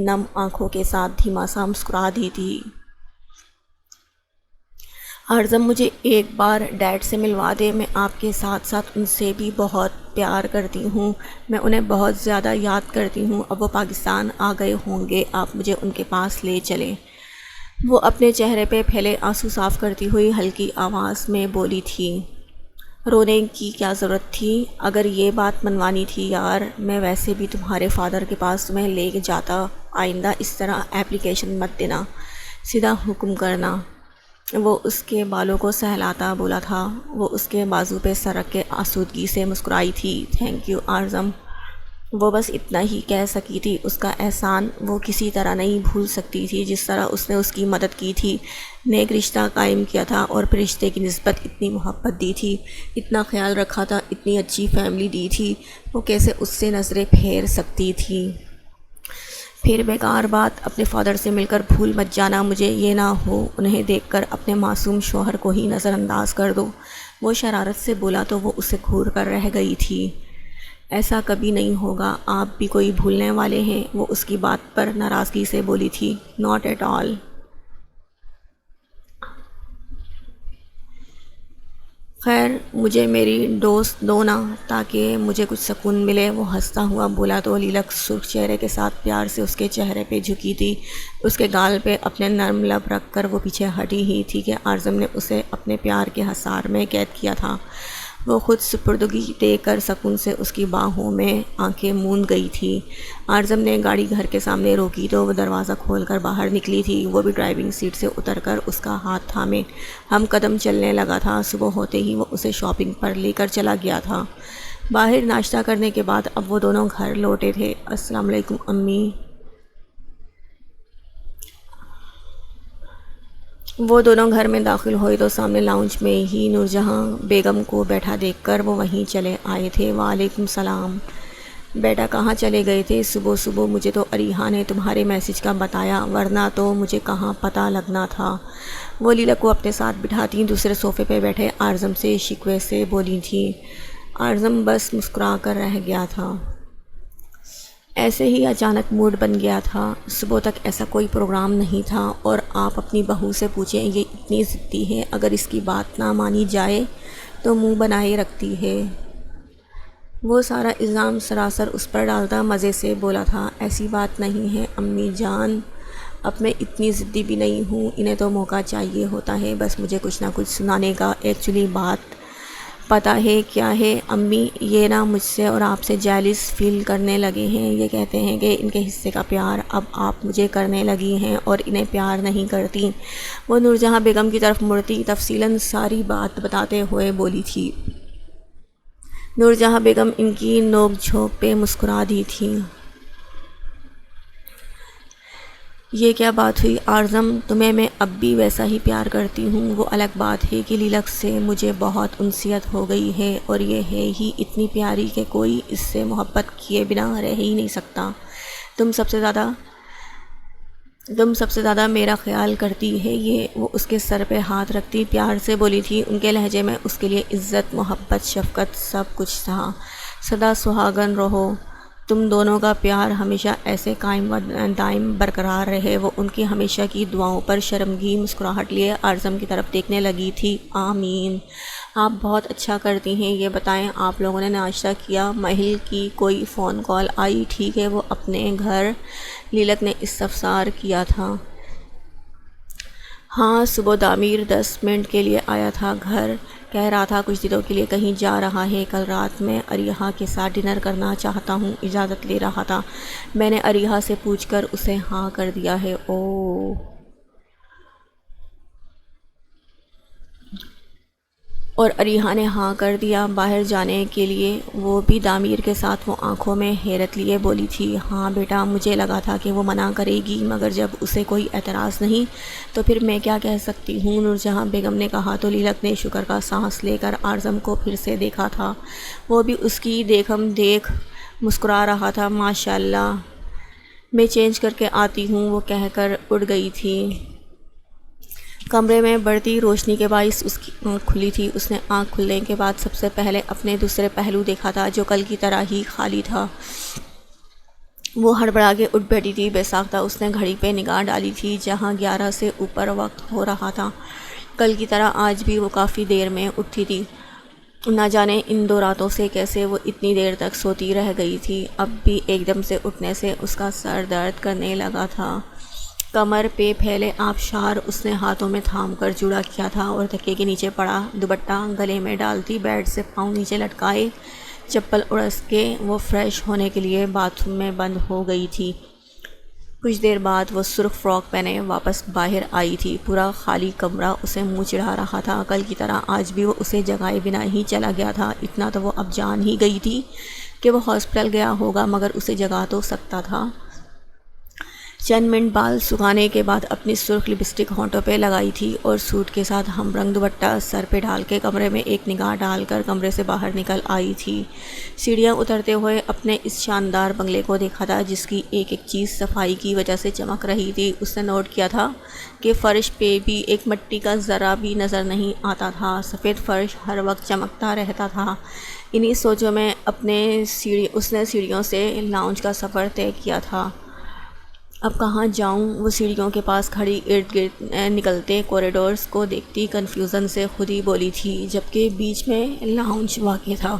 نم آنکھوں کے ساتھ دھیما سا مسکرا دی تھی۔ ارزم مجھے ایک بار ڈیڈ سے ملوا دے، میں آپ کے ساتھ ساتھ ان سے بھی بہت پیار کرتی ہوں، میں انہیں بہت زیادہ یاد کرتی ہوں۔ اب وہ پاکستان آ گئے ہوں گے، آپ مجھے ان کے پاس لے چلیں۔ وہ اپنے چہرے پہ پھیلے آنسو صاف کرتی ہوئی ہلکی آواز میں بولی تھی۔ رونے کی کیا ضرورت تھی؟ اگر یہ بات منوانی تھی یار، میں ویسے بھی تمہارے فادر کے پاس تمہیں لے جاتا، آئندہ اس طرح اپلیکیشن مت دینا، سیدھا حکم کرنا۔ وہ اس کے بالوں کو سہلاتا بولا تھا۔ وہ اس کے بازو پہ سر رکھ کے آسودگی سے مسکرائی تھی۔ Thank you Arzam. وہ بس اتنا ہی کہہ سکی تھی۔ اس کا احسان وہ کسی طرح نہیں بھول سکتی تھی، جس طرح اس نے اس کی مدد کی تھی، نیک رشتہ قائم کیا تھا اور پھر رشتے کی نسبت اتنی محبت دی تھی، اتنا خیال رکھا تھا، اتنی اچھی فیملی دی تھی۔ وہ کیسے اس سے نظریں پھیر سکتی تھی؟ پھر بیکار بات، اپنے فادر سے مل کر بھول مت جانا، مجھے یہ نہ ہو انہیں دیکھ کر اپنے معصوم شوہر کو ہی نظر انداز کر دو۔ وہ شرارت سے بولا تو وہ اسے گھور کر رہ گئی تھی۔ ایسا کبھی نہیں ہوگا، آپ بھی کوئی بھولنے والے ہیں؟ وہ اس کی بات پر ناراضگی سے بولی تھی۔ Not at all. خیر مجھے میری ڈوز دو نا، تاکہ مجھے کچھ سکون ملے، وہ ہنستا ہوا بولا تو لیلک سرخ چہرے کے ساتھ پیار سے اس کے چہرے پہ جھکی تھی۔ اس کے گال پہ اپنے نرم لب رکھ کر وہ پیچھے ہٹی ہی تھی کہ ارزم نے اسے اپنے پیار کے حصار میں قید کیا تھا۔ وہ خود سپردگی دے کر سکون سے اس کی باہوں میں آنکھیں موند گئی تھی۔ ارزم نے گاڑی گھر کے سامنے روکی تو وہ دروازہ کھول کر باہر نکلی تھی۔ وہ بھی ڈرائیونگ سیٹ سے اتر کر اس کا ہاتھ تھامے ہم قدم چلنے لگا تھا۔ صبح ہوتے ہی وہ اسے شاپنگ پر لے کر چلا گیا تھا۔ باہر ناشتہ کرنے کے بعد اب وہ دونوں گھر لوٹے تھے۔ السلام علیکم امی۔ وہ دونوں گھر میں داخل ہوئے تو سامنے لاؤنج میں ہی نورجہاں بیگم کو بیٹھا دیکھ کر وہ وہیں چلے آئے تھے۔ وعلیکم السلام بیٹا، کہاں چلے گئے تھے صبح صبح؟ مجھے تو اریحا نے تمہارے میسج کا بتایا، ورنہ تو مجھے کہاں پتہ لگنا تھا۔ وہ لیلک کو اپنے ساتھ بٹھاتی دوسرے صوفے پہ بیٹھے ارزم سے شکوے سے بولی تھی۔ ارزم بس مسکرا کر رہ گیا تھا۔ ایسے ہی اچانک موڈ بن گیا تھا، صبح تک ایسا کوئی پروگرام نہیں تھا، اور آپ اپنی بہو سے پوچھیں، یہ اتنی ضدی ہے، اگر اس کی بات نہ مانی جائے تو منہ بنائے رکھتی ہے۔ وہ سارا الزام سراسر اس پر ڈالتا مزے سے بولا تھا۔ ایسی بات نہیں ہے امی جان، اب میں اتنی ضدی بھی نہیں ہوں، انہیں تو موقع چاہیے ہوتا ہے بس مجھے کچھ نہ کچھ سنانے کا۔ ایکچولی بات پتہ ہے کیا ہے امی، یہ نا مجھ سے اور آپ سے جیلس فیل کرنے لگے ہیں، یہ کہتے ہیں کہ ان کے حصے کا پیار اب آپ مجھے کرنے لگی ہیں اور انہیں پیار نہیں کرتی۔ وہ نورجہاں بیگم کی طرف مڑتی تفصیلاً ساری بات بتاتے ہوئے بولی تھی۔ نورجہاں بیگم ان کی نوک جھونک پہ مسکرا دی تھی۔ یہ کیا بات ہوئی ارزم، تمہیں میں اب بھی ویسا ہی پیار کرتی ہوں۔ وہ الگ بات ہے کہ لیلک سے مجھے بہت انسیت ہو گئی ہے، اور یہ ہے ہی اتنی پیاری کہ کوئی اس سے محبت کیے بنا رہ ہی نہیں سکتا۔ تم سب سے زیادہ میرا خیال کرتی ہے یہ۔ وہ اس کے سر پہ ہاتھ رکھتی پیار سے بولی تھی۔ ان کے لہجے میں اس کے لیے عزت، محبت، شفقت سب کچھ تھا۔ سدا سہاگن رہو، تم دونوں کا پیار ہمیشہ ایسے قائم و دائم برقرار رہے۔ وہ ان کی ہمیشہ کی دعاؤں پر شرمگین مسکراہٹ لیے ارزم کی طرف دیکھنے لگی تھی۔ آمین۔ آپ بہت اچھا کرتی ہیں۔ یہ بتائیں آپ لوگوں نے ناشتہ کیا؟ محل کی کوئی فون کال آئی تھی کہ وہ اپنے گھر؟ لیلک نے استفسار کیا تھا۔ ہاں صبح دامیر 10 منٹ کے لیے آیا تھا گھر، کہہ رہا تھا کچھ دنوں کے لیے کہیں جا رہا ہے۔ کل رات میں اریحا کے ساتھ ڈنر کرنا چاہتا ہوں، اجازت لے رہا تھا، میں نے اریحا سے پوچھ کر اسے ہاں کر دیا ہے۔ اوہ، اور اریحا نے ہاں کر دیا باہر جانے کے لیے؟ وہ بھی دامیر کے ساتھ؟ وہ آنکھوں میں حیرت لیے بولی تھی۔ ہاں بیٹا، مجھے لگا تھا کہ وہ منع کرے گی، مگر جب اسے کوئی اعتراض نہیں تو پھر میں کیا کہہ سکتی ہوں، نورجہاں بیگم نے کہا تو لیلک نے شکر کا سانس لے کر ارزم کو پھر سے دیکھا تھا۔ وہ بھی اس کی دیکھ مسکرا رہا تھا۔ ماشاء اللہ، میں چینج کر کے آتی ہوں، وہ کہہ کر اڑ گئی تھی۔ کمرے میں بڑھتی روشنی کے باعث اس کی آنکھ کھلی تھی۔ اس نے آنکھ کھلنے کے بعد سب سے پہلے اپنے دوسرے پہلو دیکھا تھا، جو کل کی طرح ہی خالی تھا۔ وہ ہڑبڑا کے اٹھ بیٹھی تھی بے ساختہ اس نے گھڑی پہ نگاہ ڈالی تھی جہاں 11 سے اوپر وقت ہو رہا تھا۔ کل کی طرح آج بھی وہ کافی دیر میں اٹھی تھی، نہ جانے ان 2 راتوں سے کیسے وہ اتنی دیر تک سوتی رہ گئی تھی۔ اب بھی ایک دم سے اٹھنے سے اس کا سر درد کرنے لگا تھا۔ کمر پہ پھیلے آبشار اس نے ہاتھوں میں تھام کر جڑا کیا تھا اور تکیے کے نیچے پڑا دوپٹہ گلے میں ڈالتی بیڈ سے پاؤں نیچے لٹکائے چپل اڑس کے وہ فریش ہونے کے لیے باتھ روم میں بند ہو گئی تھی۔ کچھ دیر بعد وہ سرخ فراک پہنے واپس باہر آئی تھی۔ پورا خالی کمرہ اسے منہ چڑھا رہا تھا۔ کل کی طرح آج بھی وہ اسے جگائے بنا ہی چلا گیا تھا۔ اتنا تو وہ اب جان ہی گئی تھی کہ وہ ہاسپٹل گیا ہوگا، مگر اسے جگا تو سکتا تھا۔ چند منٹ بال سکھانے کے بعد اپنی سرخ لپسٹک ہونٹوں پہ لگائی تھی اور سوٹ کے ساتھ ہم رنگ دوپٹہ سر پہ ڈال کے کمرے میں ایک نگاہ ڈال کر کمرے سے باہر نکل آئی تھی۔ سیڑھیاں اترتے ہوئے اپنے اس شاندار بنگلے کو دیکھا تھا جس کی ایک ایک چیز صفائی کی وجہ سے چمک رہی تھی۔ اس نے نوٹ کیا تھا کہ فرش پہ بھی ایک مٹی کا ذرہ بھی نظر نہیں آتا تھا۔ سفید فرش ہر وقت چمکتا رہتا تھا۔ انہی سوچوں میں اس نے سیڑھیوں سے لاؤنج کا سفر طے کیا تھا۔ اب کہاں جاؤں؟ وہ سیڑھیوں کے پاس کھڑی ارد گرد نکلتے کوریڈورز کو دیکھتی کنفیوژن سے خود ہی بولی تھی، جبکہ بیچ میں لاؤنج واقع تھا۔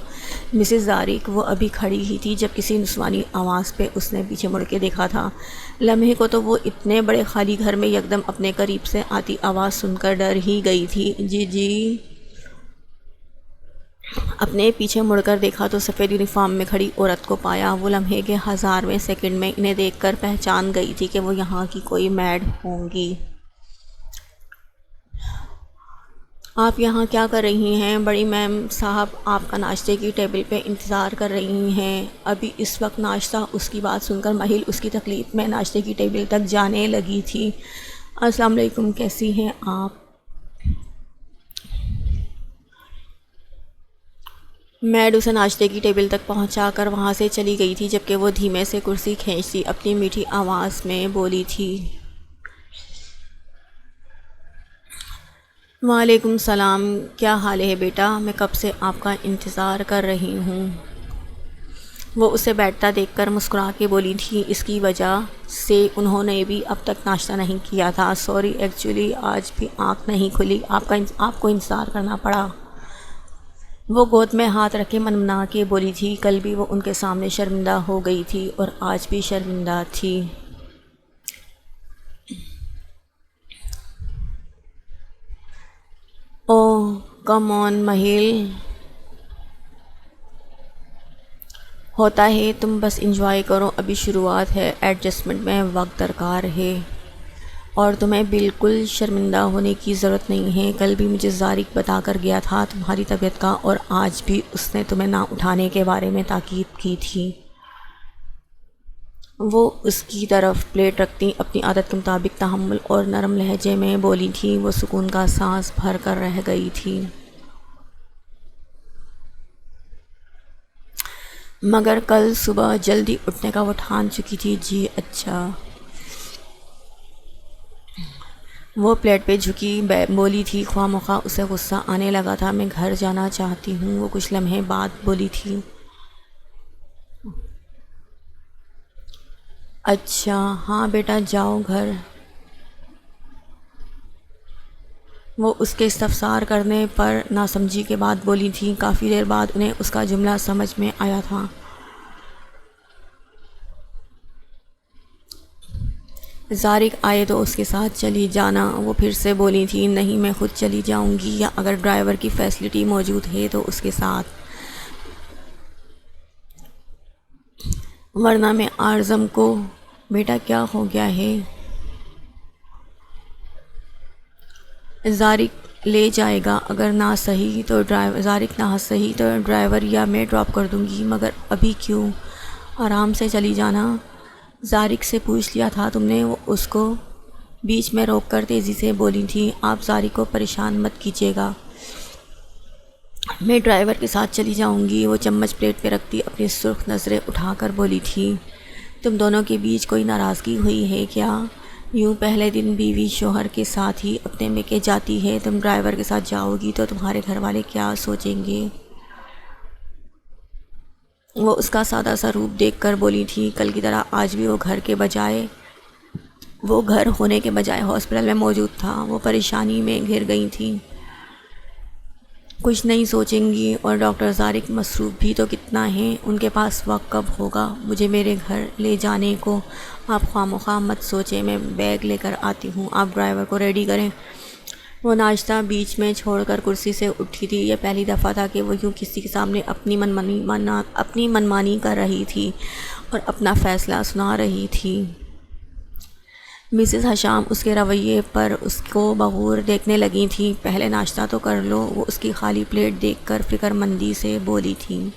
مسز زارق وہ ابھی کھڑی ہی تھی جب کسی نسوانی آواز پہ اس نے پیچھے مڑ کے دیکھا تھا۔ لمحے کو تو وہ اتنے بڑے خالی گھر میں یکدم اپنے قریب سے آتی آواز سن کر ڈر ہی گئی تھی۔ جی اپنے پیچھے مڑ کر دیکھا تو سفید یونیفارم میں کھڑی عورت کو پایا۔ وہ لمحے کے 1000ویں سیکنڈ میں انہیں دیکھ کر پہچان گئی تھی کہ وہ یہاں کی کوئی میڈ ہوں گی۔ آپ یہاں کیا کر رہی ہیں؟ بڑی میم صاحب آپ کا ناشتے کی ٹیبل پہ انتظار کر رہی ہیں۔ ابھی اس وقت ناشتہ؟ اس کی بات سن کر مہل اس کی تکلیف میں ناشتے کی ٹیبل تک جانے لگی تھی۔ السلام علیکم، کیسی ہیں آپ؟ میڈ اسے ناشتے کی ٹیبل تک پہنچا کر وہاں سے چلی گئی تھی، جبکہ وہ دھیمے سے کرسی کھینچتی اپنی میٹھی آواز میں بولی تھی، وعلیکم السلام، کیا حال ہے بیٹا؟ میں کب سے آپ کا انتظار کر رہی ہوں۔ وہ اسے بیٹھتا دیکھ کر مسکرا کے بولی تھی، اس کی وجہ سے انہوں نے بھی اب تک ناشتہ نہیں کیا تھا۔ سوری، ایکچولی آج بھی آنکھ نہیں کھلی، آپ کو انتظار کرنا پڑا۔ وہ گود میں ہاتھ رکھ کے منمنا کے بولی تھی، کل بھی وہ ان کے سامنے شرمندہ ہو گئی تھی اور آج بھی شرمندہ تھی۔ اوہ کم آن مہل، ہوتا ہے، تم بس انجوائے کرو، ابھی شروعات ہے، ایڈجسٹمنٹ میں وقت درکار ہے اور تمہیں بالکل شرمندہ ہونے کی ضرورت نہیں ہے۔ کل بھی مجھے زارق بتا کر گیا تھا تمہاری طبیعت کا، اور آج بھی اس نے تمہیں نہ اٹھانے کے بارے میں تاکید کی تھی۔ وہ اس کی طرف پلیٹ رکھتی اپنی عادت کے مطابق تحمل اور نرم لہجے میں بولی تھی۔ وہ سکون کا سانس بھر کر رہ گئی تھی، مگر کل صبح جلدی اٹھنے کا وہ ٹھان چکی تھی۔ جی اچھا۔ وہ پلیٹ پہ جھکی بولی تھی، خواہ مخواہ اسے غصہ آنے لگا تھا، میں گھر جانا چاہتی ہوں۔ وہ کچھ لمحے بعد بولی تھی، اچھا ہاں بیٹا جاؤ گھر۔ وہ اس کے استفسار کرنے پر ناسمجھی کے بعد بولی تھی۔ کافی دیر بعد انہیں اس کا جملہ سمجھ میں آیا تھا۔ زارق آئے تو اس کے ساتھ چلی جانا۔ وہ پھر سے بولی تھی، نہیں میں خود چلی جاؤں گی، یا اگر ڈرائیور کی فیسلٹی موجود ہے تو اس کے ساتھ، ورنہ میں اعظم کو۔ بیٹا کیا ہو گیا ہے؟ زارق لے جائے گا، اگر نہ صحیح تو ڈرائیور یا میں ڈراپ کر دوں گی، مگر ابھی کیوں؟ آرام سے چلی جانا۔ زارق سے پوچھ لیا تھا تم نے؟ وہ اس کو بیچ میں روک کر تیزی سے بولی تھی، آپ زارق کو پریشان مت کیجیے گا، میں ڈرائیور کے ساتھ چلی جاؤں گی۔ وہ چمچ پلیٹ پہ رکھتی اپنی سرخ نظریں اٹھا کر بولی تھی، تم دونوں کے بیچ کوئی ناراضگی ہوئی ہے کیا؟ یوں پہلے دن بیوی شوہر کے ساتھ ہی اپنے میکے جاتی ہے، تم ڈرائیور کے ساتھ جاؤ گی تو تمہارے گھر والے کیا سوچیں گے؟ وہ اس کا سادہ سا روپ دیکھ کر بولی تھی، کل کی طرح آج بھی وہ گھر ہونے کے بجائے ہاسپٹل میں موجود تھا۔ وہ پریشانی میں گھر گئی تھیں، کچھ نہیں سوچیں گی، اور ڈاکٹر طارق مصروف بھی تو کتنا ہیں، ان کے پاس وقت کب ہوگا مجھے میرے گھر لے جانے کو؟ آپ خواہ مت سوچیں، میں بیگ لے کر آتی ہوں، آپ ڈرائیور کو ریڈی کریں۔ وہ ناشتہ بیچ میں چھوڑ کر کرسی سے اٹھی تھی۔ یہ پہلی دفعہ تھا کہ وہ یوں کسی کے سامنے اپنی منمانی کر رہی تھی اور اپنا فیصلہ سنا رہی تھی۔ مسز حشام اس کے رویے پر اس کو بغور دیکھنے لگی تھیں۔ پہلے ناشتہ تو کر لو، وہ اس کی خالی پلیٹ دیکھ کر فکر مندی سے بولی تھیں۔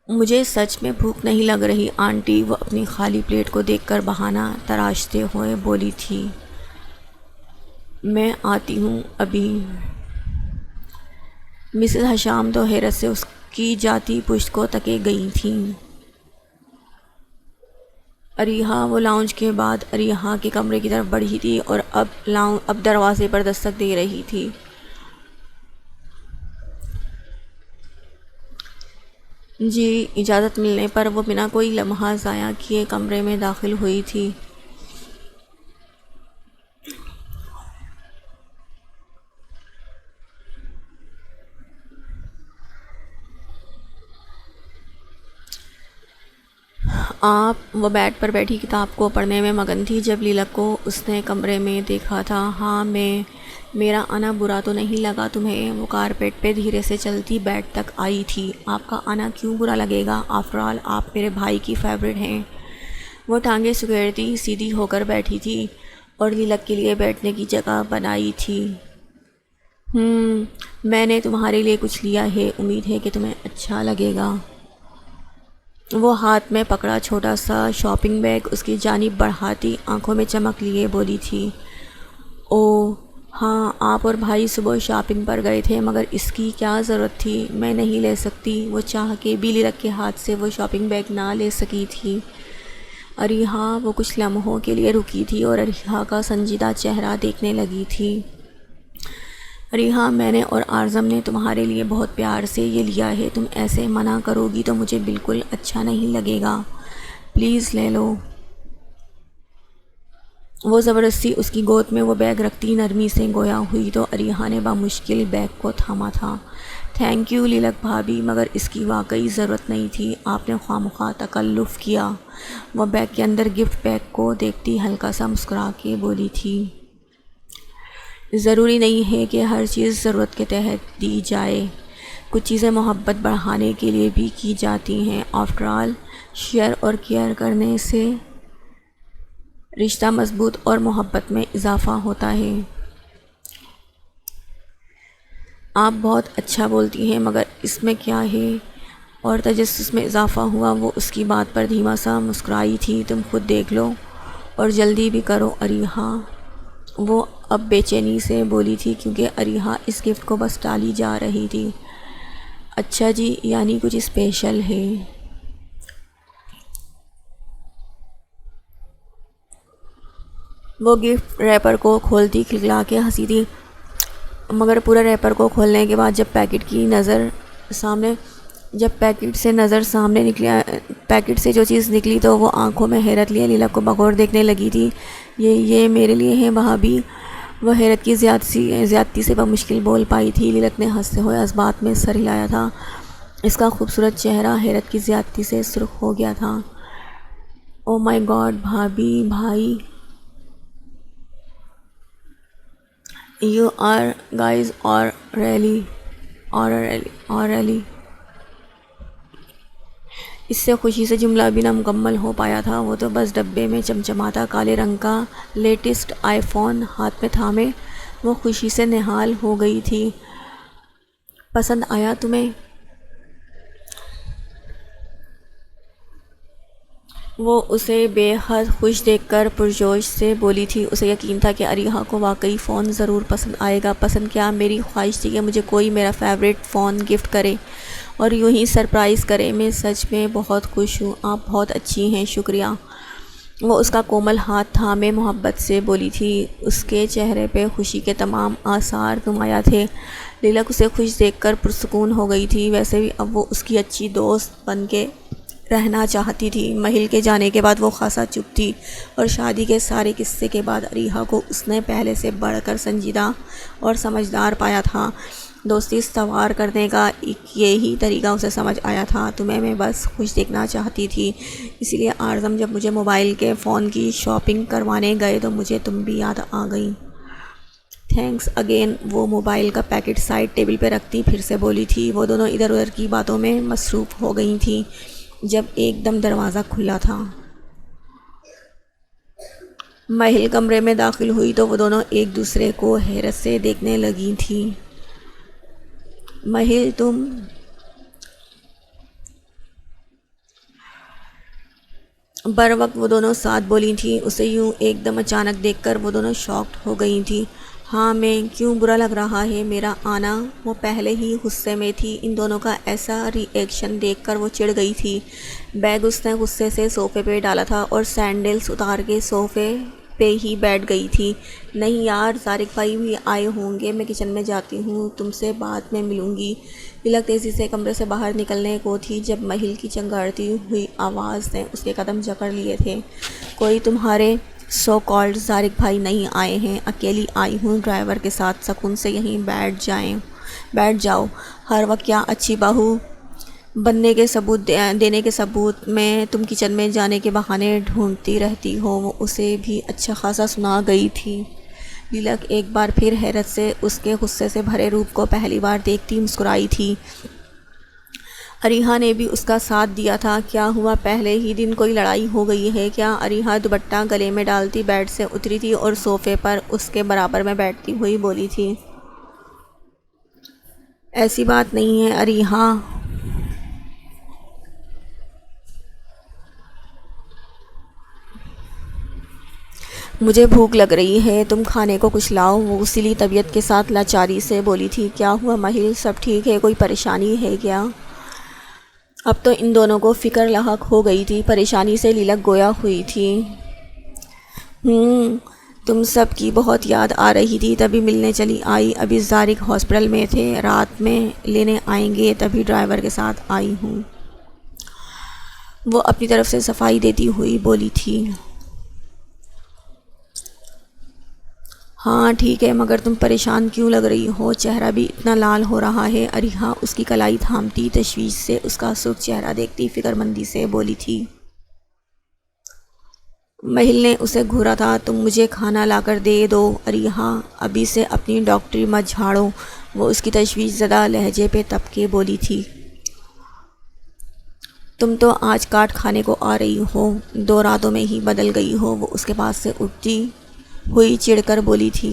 مجھے سچ میں بھوک نہیں لگ رہی آنٹی، وہ اپنی خالی پلیٹ کو دیکھ کر بہانہ تراشتے ہوئے بولی تھی۔ میں آتی ہوں ابھی۔ مسز حشام تو حیرت سے اس کی جاتی پشت کو تکے گئی تھیں۔ اریحا وہ لاؤنج کے بعد اریحا کے کمرے کی طرف بڑھی تھی اور اب دروازے پر دستک دے رہی تھی۔ جی، اجازت ملنے پر وہ بنا کوئی لمحہ ضائع کیے کمرے میں داخل ہوئی تھی۔ وہ بیڈ پر بیٹھی کتاب کو پڑھنے میں مگن تھی جب لیلک کو اس نے کمرے میں دیکھا تھا۔ ہاں، میرا آنا برا تو نہیں لگا تمہیں؟ وہ کارپیٹ پہ دھیرے سے چلتی بیڈ تک آئی تھی۔ آپ کا آنا کیوں برا لگے گا؟ آفٹر آل آپ میرے بھائی کی فیورٹ ہیں۔ وہ ٹانگیں سکیڑتی سیدھی ہو کر بیٹھی تھی اور لیلک کے لیے بیٹھنے کی جگہ بنائی تھی۔ میں نے تمہارے لیے کچھ لیا ہے، امید ہے کہ تمہیں اچھا لگے گا۔ وہ ہاتھ میں پکڑا چھوٹا سا شاپنگ بیگ اس کی جانب بڑھاتی آنکھوں میں چمک لیے بولی تھی۔ اوہ ہاں، آپ اور بھائی صبح شاپنگ پر گئے تھے، مگر اس کی کیا ضرورت تھی؟ میں نہیں لے سکتی۔ وہ چاہ کے بھی لیلک کے ہاتھ سے وہ شاپنگ بیگ نہ لے سکی تھی۔ اریحا وہ کچھ لمحوں کے لیے رکی تھی اور اریحا کا سنجیدہ چہرہ دیکھنے لگی تھی۔ اریحا، میں نے اور اعظم نے تمہارے لیے بہت پیار سے یہ لیا ہے، تم ایسے منع کرو گی تو مجھے بالکل اچھا نہیں لگے گا، پلیز لے لو۔ وہ زبردستی اس کی گود میں وہ بیگ رکھتی نرمی سے گویا ہوئی تو اریحا نے بامشکل بیگ کو تھاما تھا۔ تھینک یو لیلک بھابھی، مگر اس کی واقعی ضرورت نہیں تھی، آپ نے خواہ تکلف کیا۔ وہ بیگ کے اندر گفٹ پیک کو دیکھتی ہلکا سا مسکرا کے بولی تھی۔ ضروری نہیں ہے کہ ہر چیز ضرورت کے تحت دی جائے، کچھ چیزیں محبت بڑھانے کے لیے بھی کی جاتی ہیں۔ آفٹر آل شیئر اور کیئر کرنے سے رشتہ مضبوط اور محبت میں اضافہ ہوتا ہے۔ آپ بہت اچھا بولتی ہیں، مگر اس میں کیا ہے؟ اور تجسس میں اضافہ ہوا۔ وہ اس کی بات پر دھیما سا مسکرائی تھی۔ تم خود دیکھ لو اور جلدی بھی کرو اریحا، وہ اب بے چینی سے بولی تھی کیونکہ اریحا اس گفٹ کو بس ٹالی جا رہی تھی۔ اچھا جی، یعنی کچھ اسپیشل ہے؟ وہ گفٹ ریپر کو کھولتی کھلکھلا کے ہنسی تھی، مگر پورا ریپر کو کھولنے کے بعد جب پیکٹ سے نظر سامنے نکلی، پیکٹ سے جو چیز نکلی تو وہ آنکھوں میں حیرت لیے لیلک کو بغور دیکھنے لگی تھی۔ یہ میرے لیے ہے بھابھی، وہ حیرت کی زیادتی سے بمشکل بول پائی تھی۔ لیلک نے ہنستے ہوئے اسبات میں سر ہلایا تھا، اس کا خوبصورت چہرہ حیرت کی زیادتی سے سرخ ہو گیا تھا۔ او مائی گاڈ بھابھی، بھائی، you are guys are really. اس سے خوشی سے جملہ بھی نہ مکمل ہو پایا تھا۔ وہ تو بس ڈبے میں چمچماتا کالے رنگ کا لیٹسٹ آئی فون ہاتھ میں تھامے وہ خوشی سے نہال ہو گئی تھی۔ پسند آیا تمہیں؟ وہ اسے بے حد خوش دیکھ کر پرجوش سے بولی تھی۔ اسے یقین تھا کہ اریحا کو واقعی فون ضرور پسند آئے گا۔ پسند کیا، میری خواہش تھی کہ مجھے کوئی میرا فیوریٹ فون گفٹ کرے اور یوں ہی سرپرائز کرے۔ میں سچ میں بہت خوش ہوں، آپ بہت اچھی ہیں، شکریہ۔ وہ اس کا کومل ہاتھ تھامے محبت سے بولی تھی۔ اس کے چہرے پہ خوشی کے تمام آثار نمایاں تھے، لیلک اسے خوش دیکھ کر پرسکون ہو گئی تھی، ویسے بھی اب وہ اس کی اچھی دوست بن کے رہنا چاہتی تھی۔ مہل کے جانے کے بعد وہ خاصا چپ تھی، اور شادی کے سارے قصے کے بعد عریہا کو اس نے پہلے سے بڑھ کر سنجیدہ اور سمجھدار پایا تھا۔ دوستی استوار کرنے کا ایک یہی طریقہ اسے سمجھ آیا تھا۔ تمہیں میں بس خوش دیکھنا چاہتی تھی، اسی لیے اعظم جب مجھے موبائل کے فون کی شاپنگ کروانے گئے تو مجھے تم بھی یاد آ گئی۔ Thanks again. وہ موبائل کا پیکٹ سائڈ ٹیبل پہ رکھتی پھر سے بولی تھی۔ وہ دونوں ادھر ادھر کی باتوں میں مصروف ہو گئی تھیں جب ایک دم دروازہ کھلا تھا۔ مہل کمرے میں داخل ہوئی تو وہ دونوں ایک دوسرے کو حیرت سے دیکھنے لگی تھیں۔ مہل تم؟ بر وقت وہ دونوں ساتھ بولی تھیں۔ اسے یوں ایک دم اچانک دیکھ کر وہ دونوں شاکڈ ہو گئی تھیں۔ ہاں میں، کیوں برا لگ رہا ہے میرا آنا؟ وہ پہلے ہی غصے میں تھی، ان دونوں کا ایسا ری ایکشن دیکھ کر وہ چڑ گئی تھی۔ بیگ اس نے غصے سے صوفے پہ ڈالا تھا اور سینڈلز اتار کے صوفے پہ ہی بیٹھ گئی تھی۔ نہیں یار، طارق بھائی بھی آئے ہوں گے، میں کچن میں جاتی ہوں، تم سے بعد میں ملوں گی۔ لیلک تیزی سے کمرے سے باہر نکلنے کو تھی جب مہل کی چنگاڑتی ہوئی آواز نے اس کے قدم جکڑ لیے تھے۔ کوئی تمہارے سو کالڈ طارق بھائی نہیں آئے ہیں، اکیلی آئی ہوں ڈرائیور کے ساتھ، سکون سے یہیں بیٹھ جاؤ۔ ہر وقت کیا اچھی بہو بننے کے ثبوت دینے کے ثبوت میں تم کچن میں جانے کے بہانے ڈھونڈتی رہتی ہو۔ وہ اسے بھی اچھا خاصا سنا گئی تھی۔ لیلک ایک بار پھر حیرت سے اس کے غصے سے بھرے روپ کو پہلی بار دیکھتی مسکرائی تھی۔ عریہا نے بھی اس کا ساتھ دیا تھا۔ کیا ہوا، پہلے ہی دن کوئی لڑائی ہو گئی ہے کیا؟ عریہا دوپٹہ گلے میں ڈالتی بیڈ سے اتری تھی اور صوفے پر اس کے برابر میں بیٹھتی ہوئی بولی تھی۔ ایسی بات نہیں ہے عریہا، مجھے بھوک لگ رہی ہے، تم کھانے کو کچھ لاؤ۔ وہ غصیلی طبیعت کے ساتھ لاچاری سے بولی تھی۔ کیا ہوا مہل، سب ٹھیک ہے؟ کوئی پریشانی ہے کیا؟ اب تو ان دونوں کو فکر لاحق ہو گئی تھی۔ پریشانی سے لیلک گویا ہوئی تھی۔ تم سب کی بہت یاد آ رہی تھی، تبھی ملنے چلی آئی۔ ابھی طارق ہاسپٹل میں تھے، رات میں لینے آئیں گے، تبھی ڈرائیور کے ساتھ آئی ہوں، وہ اپنی طرف سے صفائی دیتی ہوئی بولی تھی۔ ہاں ٹھیک ہے، مگر تم پریشان کیوں لگ رہی ہو؟ چہرہ بھی اتنا لال ہو رہا ہے۔ عریہا اس کی کلائی تھامتی تشویش سے اس کا سرخ چہرہ دیکھتی فکر مندی سے بولی تھی۔ مہل نے اسے گھورا تھا۔ تم مجھے کھانا لا کر دے دو عریہا، ابھی سے اپنی ڈاکٹری مت جھاڑو۔ وہ اس کی تشویش زدہ لہجے پہ تپ کے بولی تھی۔ تم تو آج کاٹ کھانے کو آ رہی ہو، 2 راتوں میں ہی بدل گئی ہو۔ وہ اس کے پاس سے اٹھتی ہوئی چڑھ کر بولی تھی۔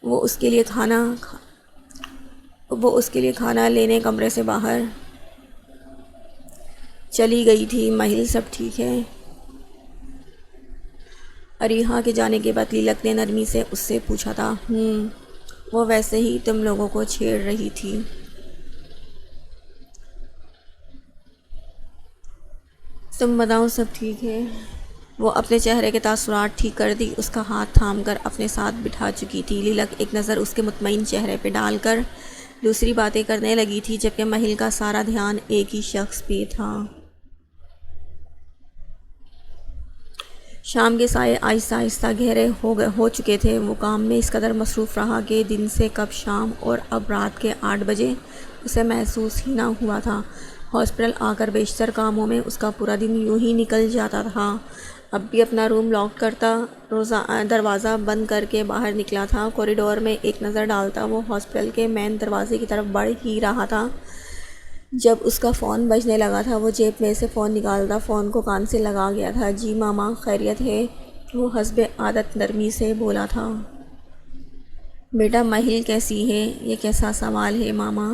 وہ اس کے لیے کھانا لینے کمرے سے باہر چلی گئی تھی۔ مہل سب ٹھیک ہے؟ عریہا کے جانے کے بعد لیلک نے نرمی سے اس سے پوچھا تھا۔ وہ ویسے ہی تم لوگوں کو چھیڑ رہی تھی۔ تم بتاؤ سب ٹھیک ہے؟ وہ اپنے چہرے کے تاثرات ٹھیک کر دی، اس کا ہاتھ تھام کر اپنے ساتھ بٹھا چکی تھی۔ لیلک ایک نظر اس کے مطمئن چہرے پہ ڈال کر دوسری باتیں کرنے لگی تھی، جبکہ مہل کا سارا دھیان ایک ہی شخص پہ تھا۔ شام کے سائے آہستہ آہستہ گہرے ہو چکے تھے۔ وہ کام میں اس قدر مصروف رہا کہ دن سے کب شام اور اب رات کے 8 بجے اسے محسوس ہی نہ ہوا تھا۔ ہاسپٹل آ کر بیشتر کاموں میں اس کا پورا دن یوں ہی نکل جاتا تھا۔ اب بھی اپنا روم لاک کرتا دروازہ بند کر کے باہر نکلا تھا۔ کوریڈور میں ایک نظر ڈالتا وہ ہاسپٹل کے مین دروازے کی طرف بڑھ ہی رہا تھا جب اس کا فون بجنے لگا تھا۔ وہ جیب میں سے فون نکالتا فون کو کان سے لگا گیا تھا۔ جی ماما خیریت ہے؟ وہ حسب عادت نرمی سے بولا تھا۔ بیٹا مہل کیسی ہے؟ یہ کیسا سوال ہے ماما؟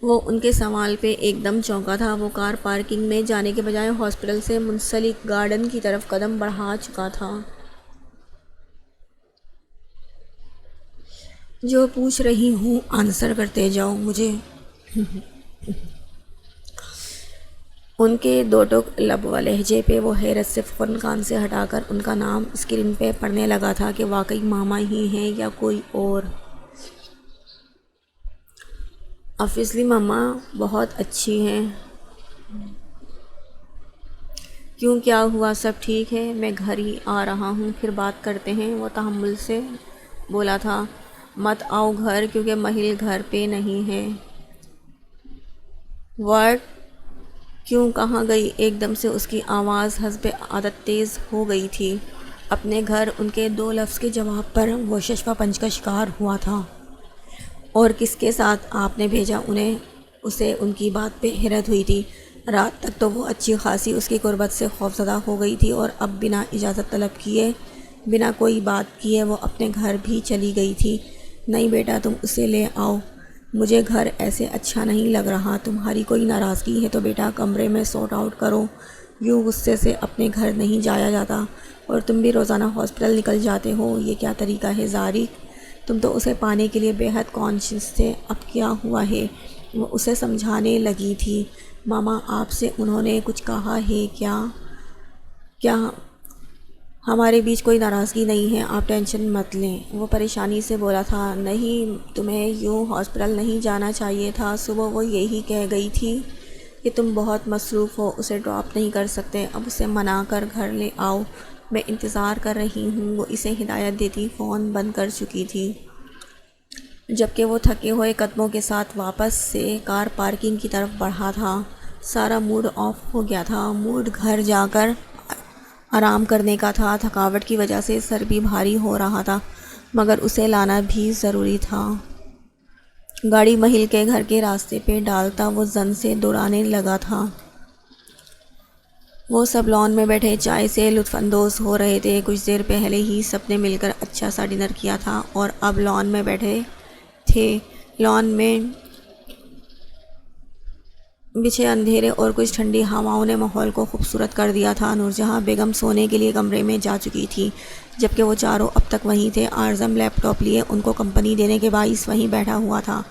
وہ ان کے سوال پہ ایک دم چونکا تھا۔ وہ کار پارکنگ میں جانے کے بجائے ہاسپٹل سے منسلک گارڈن کی طرف قدم بڑھا چکا تھا۔ جو پوچھ رہی ہوں آنسر کرتے جاؤ مجھے۔ ان کے دو ٹوک لب و لہجے پہ وہ حیرت سے فوراً کان سے ہٹا کر ان کا نام اسکرین پہ پڑھنے لگا تھا کہ واقعی ماما ہی ہیں یا کوئی اور۔ آبویسلی ماما بہت اچھی ہیں۔ کیوں، کیا ہوا؟ سب ٹھیک ہے، میں گھر ہی آ رہا ہوں، پھر بات کرتے ہیں، وہ تحمل سے بولا تھا۔ مت آؤ گھر، کیونکہ مہل گھر پہ نہیں ہے۔ واٹ؟ کیوں، کہاں گئی؟ ایک دم سے اس کی آواز حسب عادت تیز ہو گئی تھی۔ اپنے گھر، ان کے دو لفظ کے جواب پر وہ ششپا پنج کا شکار ہوا تھا۔ اور کس کے ساتھ آپ نے بھیجا انہیں؟ اسے ان کی بات پہ حیرت ہوئی تھی۔ رات تک تو وہ اچھی خاصی اس کی قربت سے خوفزدہ ہو گئی تھی، اور اب بنا اجازت طلب کیے، بنا کوئی بات کیے وہ اپنے گھر بھی چلی گئی تھی۔ نہیں بیٹا، تم اسے لے آؤ، مجھے گھر ایسے اچھا نہیں لگ رہا۔ تمہاری کوئی ناراضگی ہے تو بیٹا کمرے میں سارٹ آؤٹ کرو، یوں غصے سے اپنے گھر نہیں جایا جاتا۔ اور تم بھی روزانہ ہاسپٹل نکل جاتے ہو، یہ کیا طریقہ ہے زارق؟ تم تو اسے پانے کے لیے بے حد کانشیس تھے، اب کیا ہوا ہے؟ وہ اسے سمجھانے لگی تھی۔ ماما، آپ سے انہوں نے کچھ کہا ہے کیا؟ کیا؟ ہمارے بیچ کوئی ناراضگی نہیں ہے، آپ ٹینشن مت لیں، وہ پریشانی سے بولا تھا۔ نہیں، تمہیں یوں ہاسپٹل نہیں جانا چاہیے تھا، صبح وہ یہی کہہ گئی تھی کہ تم بہت مصروف ہو، اسے ڈراپ نہیں کر سکتے، اب اسے منا کر گھر لے آؤ، میں انتظار کر رہی ہوں۔ وہ اسے ہدایت دیتی فون بند کر چکی تھی، جبکہ وہ تھکے ہوئے قدموں کے ساتھ واپس سے کار پارکنگ کی طرف بڑھا تھا۔ سارا موڈ آف ہو گیا تھا، موڈ گھر جا کر آرام کرنے کا تھا۔ تھکاوٹ کی وجہ سے سر بھی بھاری ہو رہا تھا، مگر اسے لانا بھی ضروری تھا۔ گاڑی مہل کے گھر کے راستے پہ ڈالتا وہ زن سے دوڑانے لگا تھا۔ وہ سب لان میں بیٹھے چائے سے لطف اندوز ہو رہے تھے۔ کچھ دیر پہلے ہی سب نے مل کر اچھا سا ڈنر کیا تھا اور اب لان میں بیٹھے تھے۔ لان میں بچھے اندھیرے اور کچھ ٹھنڈی ہواؤں نے ماحول کو خوبصورت کر دیا تھا۔ نورجہاں بیگم سونے کے لیے کمرے میں جا چکی تھی، جبکہ وہ چاروں اب تک وہیں تھے۔ اعظم لیپ ٹاپ لیے ان کو کمپنی دینے کے باعث وہیں بیٹھا ہوا تھا،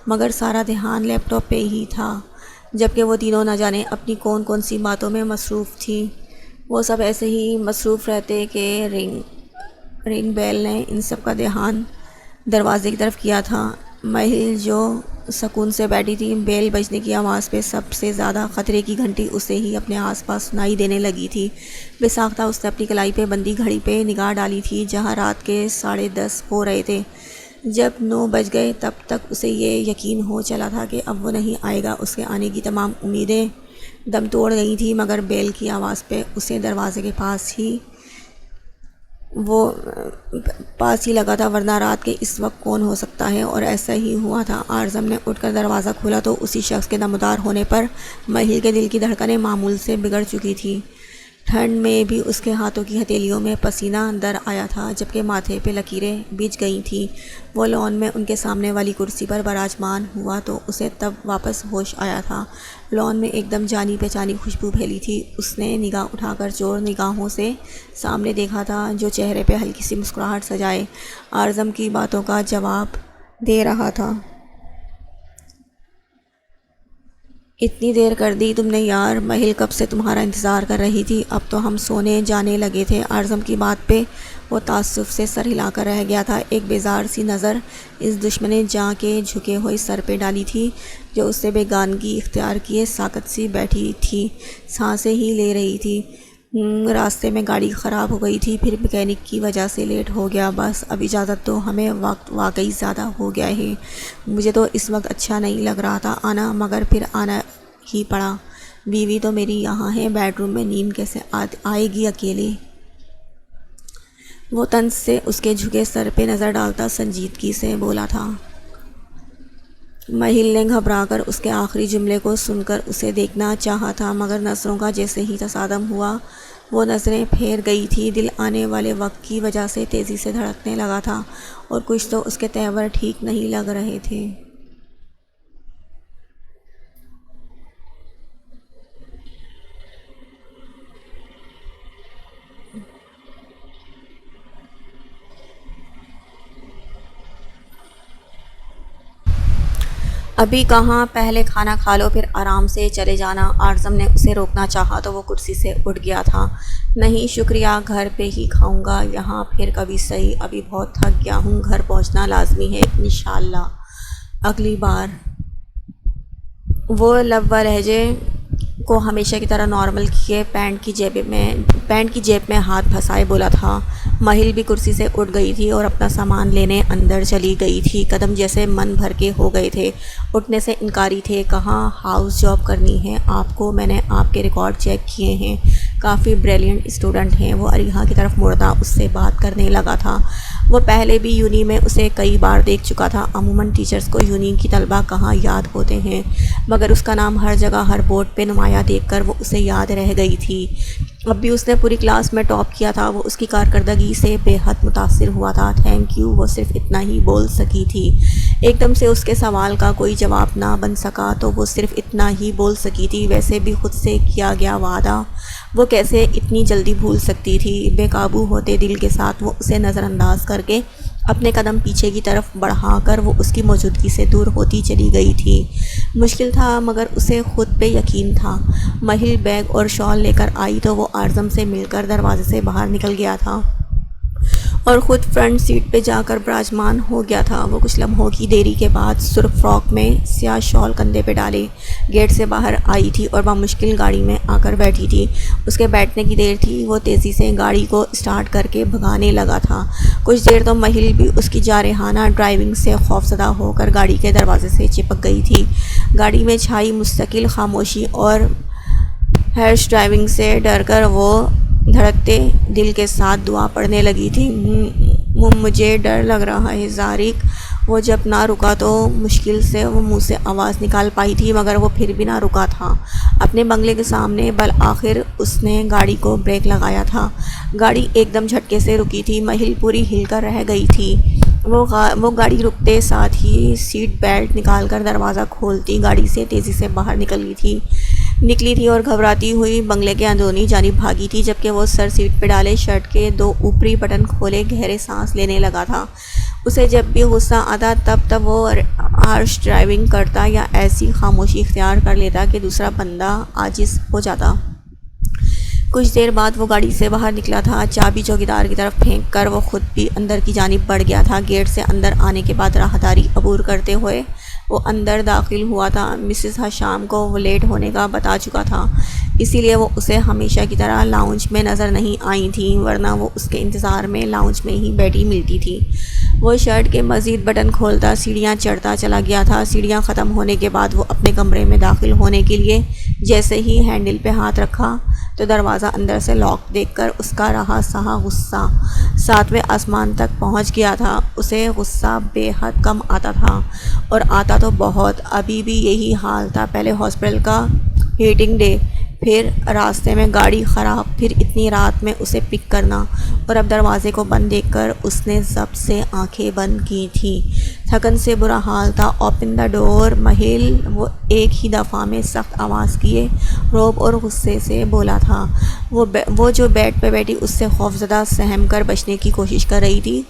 مگر سارا دھیان لیپ ٹاپ پہ ہی تھا، جبکہ وہ تینوں نہ جانے اپنی کون کون سی باتوں میں مصروف تھیں۔ وہ سب ایسے ہی مصروف رہتے کہ رنگ بیل نے ان سب کا دھیان دروازے کی طرف کیا تھا۔ مہل جو سکون سے بیٹھی تھی، بیل بجنے کی آواز پہ سب سے زیادہ خطرے کی گھنٹی اسے ہی اپنے آس پاس سنائی دینے لگی تھی۔ بے ساختہ اس نے اپنی کلائی پہ بندی گھڑی پہ نگاہ ڈالی تھی، جہاں رات کے 10:30 ہو رہے تھے۔ جب 9 بج گئے تب تک اسے یہ یقین ہو چلا تھا کہ اب وہ نہیں آئے گا۔ اس کے آنے کی تمام امیدیں دم توڑ گئی تھیں، مگر بیل کی آواز پہ اسے دروازے کے پاس ہی لگا تھا، ورنہ رات کے اس وقت کون ہو سکتا ہے؟ اور ایسا ہی ہوا تھا۔ اعظم نے اٹھ کر دروازہ کھولا تو اسی شخص کے نمودار ہونے پر مہل کے دل کی دھڑکنیں معمول سے بگڑ چکی تھیں۔ ٹھنڈ میں بھی اس کے ہاتھوں کی ہتھیلیوں میں پسینہ در آیا تھا، جبکہ ماتھے پہ لکیریں بجھ گئی تھیں۔ وہ لان میں ان کے سامنے والی کرسی پر براجمان ہوا تو اسے تب واپس ہوش آیا تھا۔ لان میں ایک دم جانی پہچانی خوشبو پھیلی تھی۔ اس نے نگاہ اٹھا کر چور نگاہوں سے سامنے دیکھا تھا، جو چہرے پہ ہلکی سی مسکراہٹ سجائے اعظم کی باتوں کا جواب دے رہا تھا۔ اتنی دیر کر دی تم نے یار، مہل کب سے تمہارا انتظار کر رہی تھی، اب تو ہم سونے جانے لگے تھے۔ اعظم کی بات پہ وہ تعصب سے سر ہلا کر رہ گیا تھا۔ ایک بیزار سی نظر اس دشمن جاں کے جھکے ہوئے سر پہ ڈالی تھی، جو اس سے بیگانگی اختیار کیے ساکت سی بیٹھی تھی، سانسیں ہی لے رہی تھی۔ راستے میں گاڑی خراب ہو گئی تھی، پھر میکینک کی وجہ سے لیٹ ہو گیا، بس اب اجازت دو، ہمیں وقت واقعی زیادہ ہو گیا ہے۔ مجھے تو اس وقت اچھا نہیں لگ رہا تھا آنا، مگر پھر آنا ہی پڑا۔ بیوی تو میری یہاں ہے، بیڈ روم میں نیند کیسے آئے گی اکیلے؟ وہ طنز سے اس کے جھکے سر پہ نظر ڈالتا سنجیدگی سے بولا تھا۔ مہل نے گھبرا کر اس کے آخری جملے کو سن کر اسے دیکھنا چاہا تھا، مگر نظروں کا جیسے ہی تصادم ہوا وہ نظریں پھیر گئی تھی۔ دل آنے والے وقت کی وجہ سے تیزی سے دھڑکنے لگا تھا، اور کچھ تو اس کے تیور ٹھیک نہیں لگ رہے تھے۔ ابھی کہاں، پہلے کھانا کھا لو پھر آرام سے چلے جانا۔ اعظم نے اسے روکنا چاہا تو وہ کرسی سے اٹھ گیا تھا۔ نہیں شکریہ، گھر پہ ہی کھاؤں گا، یہاں پھر کبھی صحیح، ابھی بہت تھک گیا ہوں، گھر پہنچنا لازمی ہے انشاءاللہ اگلی بار۔ وہ لب و لہجے کو ہمیشہ کی طرح نارمل کیے پینٹ کی جیب میں ہاتھ پھنسائے بولا تھا۔ مہل بھی کرسی سے اٹھ گئی تھی اور اپنا سامان لینے اندر چلی گئی تھی۔ قدم جیسے من بھر کے ہو گئے تھے، اٹھنے سے انکاری تھے۔ کہاں ہاؤس جاب کرنی ہے آپ کو؟ میں نے آپ کے ریکارڈ چیک کیے ہیں، کافی بریلینٹ اسٹوڈنٹ ہیں۔ وہ اریحا کی طرف مڑتا اس سے بات کرنے لگا تھا۔ وہ پہلے بھی یونی میں اسے کئی بار دیکھ چکا تھا۔ عموماً ٹیچرز کو یونی کی طلبہ کہاں یاد ہوتے ہیں، مگر اس کا نام ہر جگہ ہر بورڈ پہ نمایاں دیکھ کر وہ اسے یاد رہ گئی تھی۔ اب بھی اس نے پوری کلاس میں ٹاپ کیا تھا۔ وہ اس کی کارکردگی سے بے حد متاثر ہوا تھا۔ تھینک یو، وہ صرف اتنا ہی بول سکی تھی۔ ایک دم سے اس کے سوال کا کوئی جواب نہ بن سکا تو وہ صرف اتنا ہی بول سکی تھی۔ ویسے بھی خود سے کیا گیا وعدہ وہ کیسے اتنی جلدی بھول سکتی تھی؟ بے قابو ہوتے دل کے ساتھ وہ اسے نظر انداز کر کے اپنے قدم پیچھے کی طرف بڑھا کر وہ اس کی موجودگی سے دور ہوتی چلی گئی تھی۔ مشکل تھا مگر اسے خود پہ یقین تھا۔ مہل بیگ اور شال لے کر آئی تو وہ اعظم سے مل کر دروازے سے باہر نکل گیا تھا اور خود فرنٹ سیٹ پہ جا کر براجمان ہو گیا تھا۔ وہ کچھ لمحوں کی دیری کے بعد سرخ فراک میں سیاہ شال کندھے پہ ڈالے گیٹ سے باہر آئی تھی اور بامشکل گاڑی میں آ کر بیٹھی تھی۔ اس کے بیٹھنے کی دیر تھی۔ وہ تیزی سے گاڑی کو اسٹارٹ کر کے بھگانے لگا تھا۔ کچھ دیر تو مہل بھی اس کی جارحانہ ڈرائیونگ سے خوفزدہ ہو کر گاڑی کے دروازے سے چپک گئی تھی۔ گاڑی میں چھائی مستقل خاموشی اور ہیرش ڈرائیونگ سے ڈر کر وہ دھڑکتے دل کے ساتھ دعا پڑھنے لگی تھی۔ مجھے ڈر لگ رہا ہے زارق۔ وہ جب نہ رکا تو مشکل سے وہ منہ سے آواز نکال پائی تھی، مگر وہ پھر بھی نہ رکا تھا اپنے بنگلے کے سامنے۔ بالآخر اس نے گاڑی کو بریک لگایا تھا۔ گاڑی ایک دم جھٹکے سے رکی تھی۔ مہل پوری ہل کر رہ گئی تھی۔ وہ گاڑی رکتے ساتھ ہی سیٹ بیلٹ نکال کر دروازہ کھولتی گاڑی سے تیزی سے باہر نکلی تھی اور گھبراتی ہوئی بنگلے کے اندرونی جانب بھاگی تھی۔ جبکہ وہ سر سیٹ پہ ڈالے شرٹ کے 2 اوپری بٹن کھولے گہرے سانس لینے لگا تھا۔ اسے جب بھی غصہ آتا تب وہ ہارش ڈرائیونگ کرتا یا ایسی خاموشی اختیار کر لیتا کہ دوسرا بندہ عاجز ہو جاتا۔ کچھ دیر بعد وہ گاڑی سے باہر نکلا تھا۔ چابی چوکیدار کی طرف پھینک کر وہ خود بھی اندر کی جانب بڑھ گیا تھا۔ گیٹ سے اندر آنے کے بعد راہداری عبور کرتے ہوئے وہ اندر داخل ہوا تھا۔ مسز حشام کو وہ لیٹ ہونے کا بتا چکا تھا، اسی لیے وہ اسے ہمیشہ کی طرح لاؤنج میں نظر نہیں آئی تھیں، ورنہ وہ اس کے انتظار میں لاؤنج میں ہی بیٹھی ملتی تھی۔ وہ شرٹ کے مزید بٹن کھولتا سیڑھیاں چڑھتا چلا گیا تھا۔ سیڑھیاں ختم ہونے کے بعد وہ اپنے کمرے میں داخل ہونے کے لیے جیسے ہی ہینڈل پہ ہاتھ رکھا تو دروازہ اندر سے لاک دیکھ کر اس کا رہا سہا غصہ 7ویں آسمان تک پہنچ گیا تھا۔ اسے غصہ بے حد کم آتا تھا، اور آتا تو بہت۔ ابھی بھی یہی حال تھا۔ پہلے ہاسپٹل کا ہیٹنگ ڈے، پھر راستے میں گاڑی خراب، پھر اتنی رات میں اسے پک کرنا، اور اب دروازے کو بند دیکھ کر اس نے ضبط سے آنکھیں بند کی تھیں۔ تھکن سے برا حال تھا۔ اوپن دا ڈور مہل، وہ ایک ہی دفعہ میں سخت آواز کیے رعب اور غصے سے بولا تھا۔ وہ جو بیڈ پہ بیٹھی اس سے خوفزدہ سہم کر بچنے کی کوشش کر رہی تھی،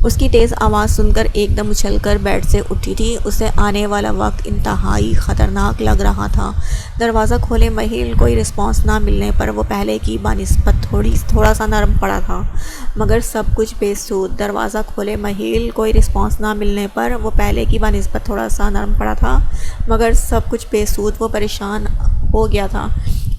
اس کی تیز آواز سن کر ایک دم اچھل کر بیڈ سے اٹھی تھی۔ اسے آنے والا وقت انتہائی خطرناک لگ رہا تھا۔ دروازہ کھولے مہل، کوئی رسپانس نہ ملنے پر وہ پہلے کی بنسبت تھوڑا سا نرم پڑا تھا، مگر سب کچھ بے سود۔ دروازہ کھولے مہل، کوئی رسپانس نہ ملنے پر وہ پہلے کی بنسبت تھوڑا سا نرم پڑا تھا، مگر سب کچھ بے سود۔ وہ پریشان ہو گیا تھا۔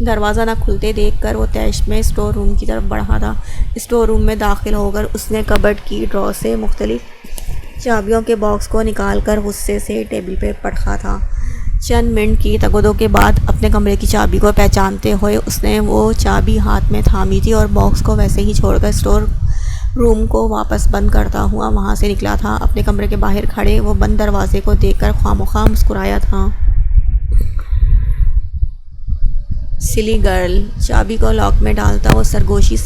دروازہ نہ کھلتے دیکھ کر وہ تیش میں اسٹور روم کی طرف بڑھا تھا۔ اسٹور روم میں داخل ہو کر اس نے کبرڈ کی ڈرا سے مختلف چابیوں کے باکس کو نکال کر غصے سے ٹیبل پہ پٹکا تھا۔ چند منٹ کی تگودو کے بعد اپنے کمرے کی چابی کو پہچانتے ہوئے اس نے وہ چابی ہاتھ میں تھامی تھی اور باکس کو ویسے ہی چھوڑ کر اسٹور روم کو واپس بند کرتا ہوا وہاں سے نکلا تھا۔ اپنے کمرے کے باہر کھڑے وہ بند دروازے کو دیکھ کر خواہ مسکرایا تھا۔ سلی گرل، چابی کو لاک میں ڈالتا وہ سرگوشی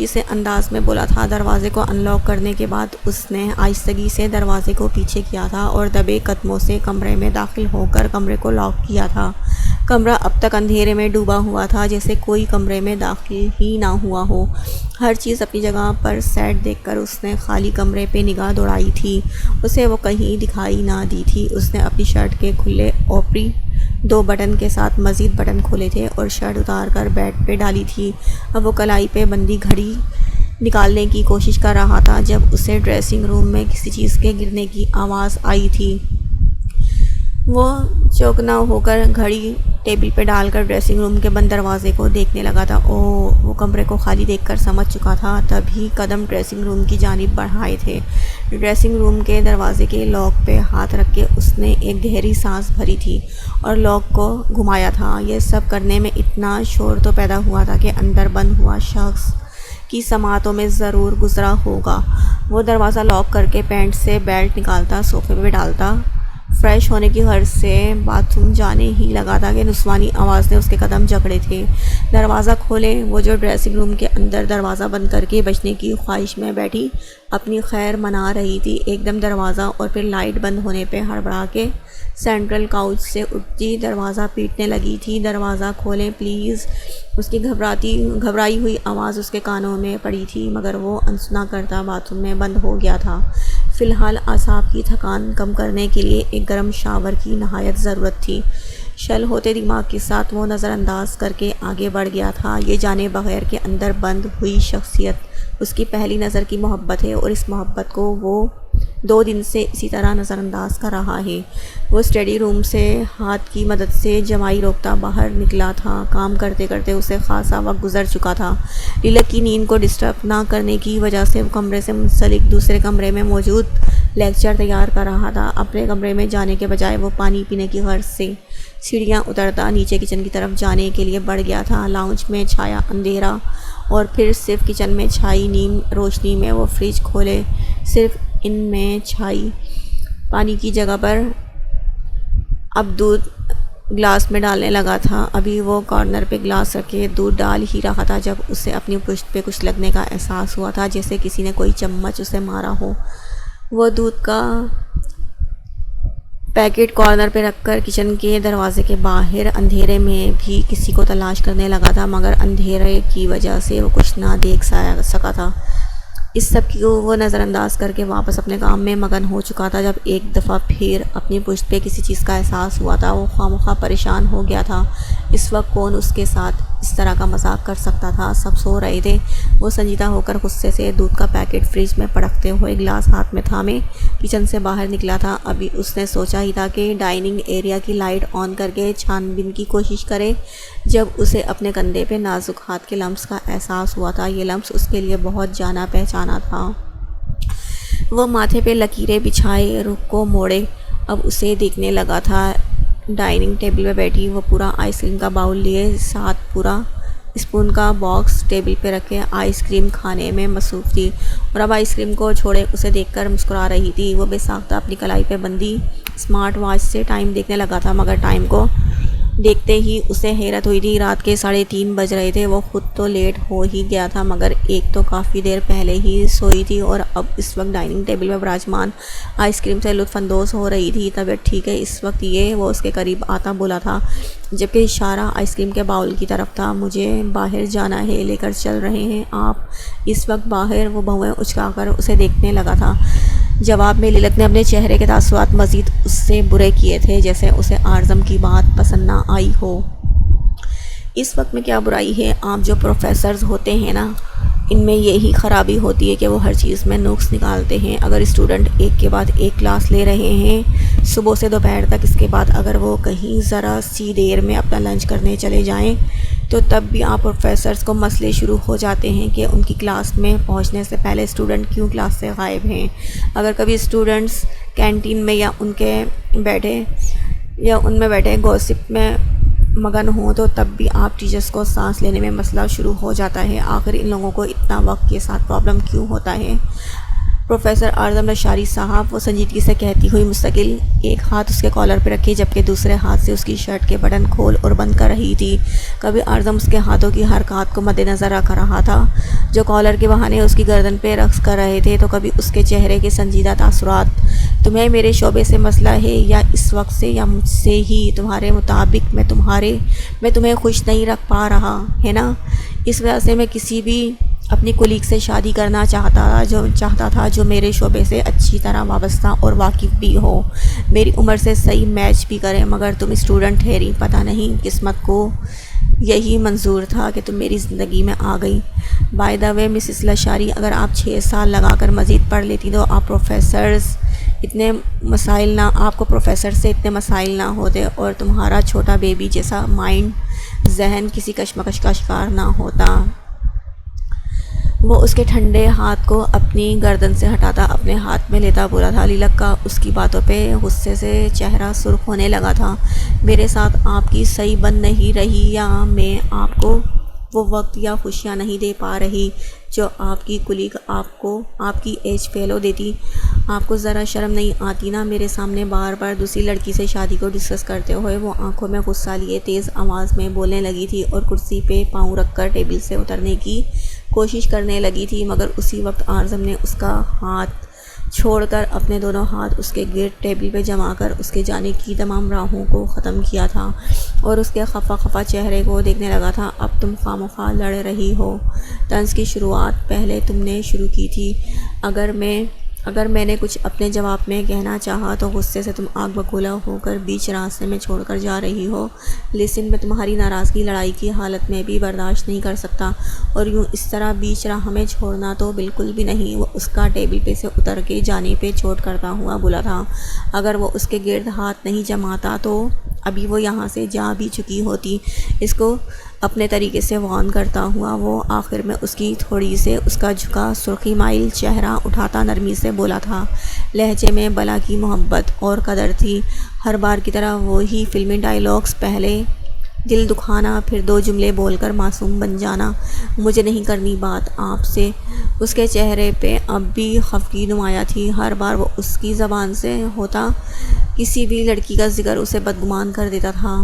سے انداز میں بولا تھا۔ دروازے کو ان لاک کرنے کے بعد اس نے آہستگی سے دروازے کو پیچھے کیا تھا اور دبے قدموں سے کمرے میں داخل ہو کر کمرے کو لاک کیا تھا۔ کمرہ اب تک اندھیرے میں ڈوبا ہوا تھا، جیسے کوئی کمرے میں داخل ہی نہ ہوا ہو۔ ہر چیز اپنی جگہ پر سیٹ دیکھ کر اس نے خالی کمرے پہ نگاہ دوڑائی تھی۔ اسے وہ کہیں دکھائی نہ دی تھی۔ اس نے اپنی شرٹ کے کھلے اوپری 2 بٹن کے ساتھ مزید بٹن کھولے تھے اور شرٹ اتار کر بیڈ پہ ڈالی تھی۔ اب وہ کلائی پہ بندھی گھڑی نکالنے کی کوشش کر رہا تھا جب اسے ڈریسنگ روم میں کسی چیز کے گرنے کی آواز آئی تھی۔ وہ چوکنا ہو کر گھڑی ٹیبل پہ ڈال کر ڈریسنگ روم کے بند دروازے کو دیکھنے لگا تھا۔ وہ کمرے کو خالی دیکھ کر سمجھ چکا تھا، تبھی قدم ڈریسنگ روم کی جانب بڑھائے تھے۔ ڈریسنگ روم کے دروازے کے لاک پہ ہاتھ رکھ کے اس نے ایک گہری سانس بھری تھی اور لاک کو گھمایا تھا۔ یہ سب کرنے میں اتنا شور تو پیدا ہوا تھا کہ اندر بند ہوا شخص کی سماعتوں میں ضرور گزرا ہوگا۔ وہ دروازہ لاک کر کے پینٹ سے بیلٹ نکالتا، صوفے پہ ڈالتا، فریش ہونے کی غرض سے باتھ روم جانے ہی لگا تھا کہ نسوانی آواز نے اس کے قدم جکڑے تھے۔ دروازہ کھولیں۔ وہ جو ڈریسنگ روم کے اندر دروازہ بند کر کے بچنے کی خواہش میں بیٹھی اپنی خیر منا رہی تھی، ایک دم دروازہ اور پھر لائٹ بند ہونے پہ ہڑبڑا کے سینٹرل کاؤچ سے اٹھتی دروازہ پیٹنے لگی تھی۔ دروازہ کھولیں پلیز۔ اس کی گھبرائی ہوئی آواز اس کے کانوں میں پڑی تھی، مگر وہ انسنا کرتا باتھ روم میں بند ہو گیا تھا۔ فی الحال اعصاب کی تھکان کم کرنے کے لیے ایک گرم شاور کی نہایت ضرورت تھی۔ شل ہوتے دماغ کے ساتھ وہ نظر انداز کر کے آگے بڑھ گیا تھا۔ یہ جانے بغیر کہ اندر بند ہوئی شخصیت اس کی پہلی نظر کی محبت ہے اور اس محبت کو وہ 2 دن سے اسی طرح نظر انداز کر رہا ہے۔ وہ اسٹڈی روم سے ہاتھ کی مدد سے جمائی روکتا باہر نکلا تھا۔ کام کرتے کرتے اسے خاصا وقت گزر چکا تھا۔ لیلک کی نیند کو ڈسٹرب نہ کرنے کی وجہ سے وہ کمرے سے منسلک دوسرے کمرے میں موجود لیکچر تیار کر رہا تھا۔ اپنے کمرے میں جانے کے بجائے وہ پانی پینے کی غرض سے سیڑھیاں اترتا نیچے کچن کی طرف جانے کے لیے بڑھ گیا تھا۔ لاؤنج میں چھایا اندھیرا اور پھر صرف کچن میں چھائی نیم روشنی میں وہ فریج کھولے، صرف ان میں چھائی پانی کی جگہ پر اب دودھ گلاس میں ڈالنے لگا تھا۔ ابھی وہ کارنر پہ گلاس رکھے دودھ ڈال ہی رہا تھا جب اسے اپنی پشت پہ کچھ لگنے کا احساس ہوا تھا، جیسے کسی نے کوئی چمچ اسے مارا ہو۔ وہ دودھ کا پیکٹ کارنر پہ رکھ کر کچن کے دروازے کے باہر اندھیرے میں بھی کسی کو تلاش کرنے لگا تھا، مگر اندھیرے کی وجہ سے وہ کچھ نہ دیکھ سکا تھا۔ اس سب کو وہ نظر انداز کر کے واپس اپنے کام میں مگن ہو چکا تھا جب ایک دفعہ پھر اپنی پشت پہ کسی چیز کا احساس ہوا تھا۔ وہ خواہ پریشان ہو گیا تھا۔ اس وقت کون اس کے ساتھ اس طرح کا مذاق کر سکتا تھا؟ سب سو رہے تھے۔ وہ سنجیدہ ہو کر غصے سے دودھ کا پیکٹ فریج میں پٹکتے ہوئے گلاس ہاتھ میں تھامے کچن سے باہر نکلا تھا۔ ابھی اس نے سوچا ہی تھا کہ ڈائننگ ایریا کی لائٹ آن کر کے چھان بین کی کوشش کرے جب اسے اپنے کندھے پہ نازک ہاتھ کے لمس کا احساس ہوا تھا۔ یہ لمس اس کے لیے بہت جانا پہچانا تھا۔ وہ ماتھے پہ لکیریں بچھائے رخ کو موڑے اب اسے دیکھنے لگا تھا۔ ڈائننگ ٹیبل پہ بیٹھی وہ پورا آئس کریم کا باؤل لیے ساتھ پورا اسپون کا باکس ٹیبل پہ رکھے آئس کریم کھانے میں مصروف تھی اور اب آئس کریم کو چھوڑے اسے دیکھ کر مسکرا رہی تھی۔ وہ بے ساختہ اپنی کلائی پہ بندھی اسمارٹ واچ سے ٹائم دیکھنے لگا تھا، مگر ٹائم کو دیکھتے ہی اسے حیرت ہوئی تھی۔ رات کے 3:30 بج رہے تھے۔ وہ خود تو لیٹ ہو ہی گیا تھا، مگر ایک تو کافی دیر پہلے ہی سوئی تھی اور اب اس وقت ڈائننگ ٹیبل میں براجمان آئس کریم سے لطف اندوز ہو رہی تھی۔ طبیعت ٹھیک ہے اس وقت؟ یہ وہ اس کے قریب آتا بولا تھا جبکہ اشارہ آئس کریم کے باؤل کی طرف تھا۔ مجھے باہر جانا ہے، لے کر چل رہے ہیں آپ اس وقت باہر؟ وہ بھویں اچکا کر اسے دیکھنے لگا تھا۔ جواب میں لیلک نے اپنے چہرے کے تاثرات مزید اس سے برے کیے تھے، جیسے اسے آرزم کی بات پسند نہ آئی ہو۔ اس وقت میں کیا برائی ہے؟ آپ جو پروفیسرز ہوتے ہیں نا، ان میں یہی خرابی ہوتی ہے کہ وہ ہر چیز میں نقص نکالتے ہیں۔ اگر اسٹوڈنٹ ایک کے بعد ایک کلاس لے رہے ہیں صبح سے دوپہر تک، اس کے بعد اگر وہ کہیں ذرا سی دیر میں اپنا لنچ کرنے چلے جائیں تو تب بھی آپ پروفیسرز کو مسئلے شروع ہو جاتے ہیں کہ ان کی کلاس میں پہنچنے سے پہلے اسٹوڈنٹ کیوں کلاس سے غائب ہیں۔ اگر کبھی اسٹوڈنٹس کینٹین میں یا ان میں بیٹھے گوسپ میں مگن ہوں تو تب بھی آپ ٹیچرز کو سانس لینے میں مسئلہ شروع ہو جاتا ہے۔ آخر ان لوگوں کو اتنا وقت کے ساتھ پرابلم کیوں ہوتا ہے؟ پروفیسر اعظم لشاری صاحب، وہ سنجیدگی سے کہتی ہوئی مستقل ایک ہاتھ اس کے کالر پہ رکھے جبکہ دوسرے ہاتھ سے اس کی شرٹ کے بٹن کھول اور بند کر رہی تھی۔ کبھی اعظم اس کے ہاتھوں کی حرکات کو مد نظر رکھ رہا تھا جو کالر کے بہانے اس کی گردن پہ رقص کر رہے تھے، تو کبھی اس کے چہرے کے سنجیدہ تاثرات۔ تمہیں میرے شعبے سے مسئلہ ہے یا اس وقت سے یا مجھ سے ہی؟ تمہارے مطابق میں تمہیں خوش نہیں رکھ پا رہا ہے نا؟ اس وجہ سے میں کسی بھی اپنی کولیگ سے شادی کرنا چاہتا تھا جو میرے شعبے سے اچھی طرح وابستہ اور واقف بھی ہو، میری عمر سے صحیح میچ بھی کرے، مگر تم اسٹوڈنٹ ٹھہری۔ پتہ نہیں قسمت کو یہی منظور تھا کہ تم میری زندگی میں آ گئی۔ By the way Mrs Lashari, اگر آپ 6 سال لگا کر مزید پڑھ لیتی تو آپ کو پروفیسر سے اتنے مسائل نہ ہوتے اور تمہارا چھوٹا بیبی جیسا ذہن کسی کشمکش کا شکار نہ ہوتا۔ وہ اس کے ٹھنڈے ہاتھ کو اپنی گردن سے ہٹاتا اپنے ہاتھ میں لیتا بولا تھا۔ لیلک کا اس کی باتوں پہ غصے سے چہرہ سرخ ہونے لگا تھا۔ میرے ساتھ آپ کی صحیح بن نہیں رہی، یا میں آپ کو وہ وقت یا خوشیاں نہیں دے پا رہی جو آپ کی کولیگ آپ کی ایج فیلو دیتی؟ آپ کو ذرا شرم نہیں آتی نا؟ میرے سامنے بار بار دوسری لڑکی سے شادی کو ڈسکس کرتے ہوئے وہ آنکھوں میں غصہ لیے تیز آواز میں بولنے لگی تھی اور کرسی پہ پاؤں رکھ کر ٹیبل سے اترنے کی کوشش کرنے لگی تھی، مگر اسی وقت اعظم نے اس کا ہاتھ چھوڑ کر اپنے دونوں ہاتھ اس کے گرد ٹیبل پہ جما کر اس کے جانے کی تمام راہوں کو ختم کیا تھا اور اس کے خفا خفا چہرے کو دیکھنے لگا تھا۔ اب تم خواہ لڑ رہی ہو۔ طنز کی شروعات پہلے تم نے شروع کی تھی۔ اگر میں نے کچھ اپنے جواب میں کہنا چاہا تو غصے سے تم آگ بگولا ہو کر بیچ راستے میں چھوڑ کر جا رہی ہو۔ لیکن میں تمہاری ناراضگی لڑائی کی حالت میں بھی برداشت نہیں کر سکتا، اور یوں اس طرح بیچ راہ میں چھوڑنا تو بالکل بھی نہیں۔ وہ اس کا ٹیبل پہ سے اتر کے جانے پہ چوٹ کرتا ہوا بولا تھا۔ اگر وہ اس کے گرد ہاتھ نہیں جماتا تو ابھی وہ یہاں سے جا بھی چکی ہوتی۔ اس کو اپنے طریقے سے وارن کرتا ہوا وہ آخر میں اس کی تھوڑی سے اس کا جھکا سرخی مائل چہرہ اٹھاتا نرمی سے بولا تھا۔ لہجے میں بلا کی محبت اور قدر تھی۔ ہر بار کی طرح وہی فلمی ڈائیلاگز، پہلے دل دکھانا پھر 2 جملے بول کر معصوم بن جانا۔ مجھے نہیں کرنی بات آپ سے۔ اس کے چہرے پہ اب بھی خفگی نمایاں تھی۔ ہر بار وہ اس کی زبان سے ہوتا کسی بھی لڑکی کا ذکر اسے بدگمان کر دیتا تھا۔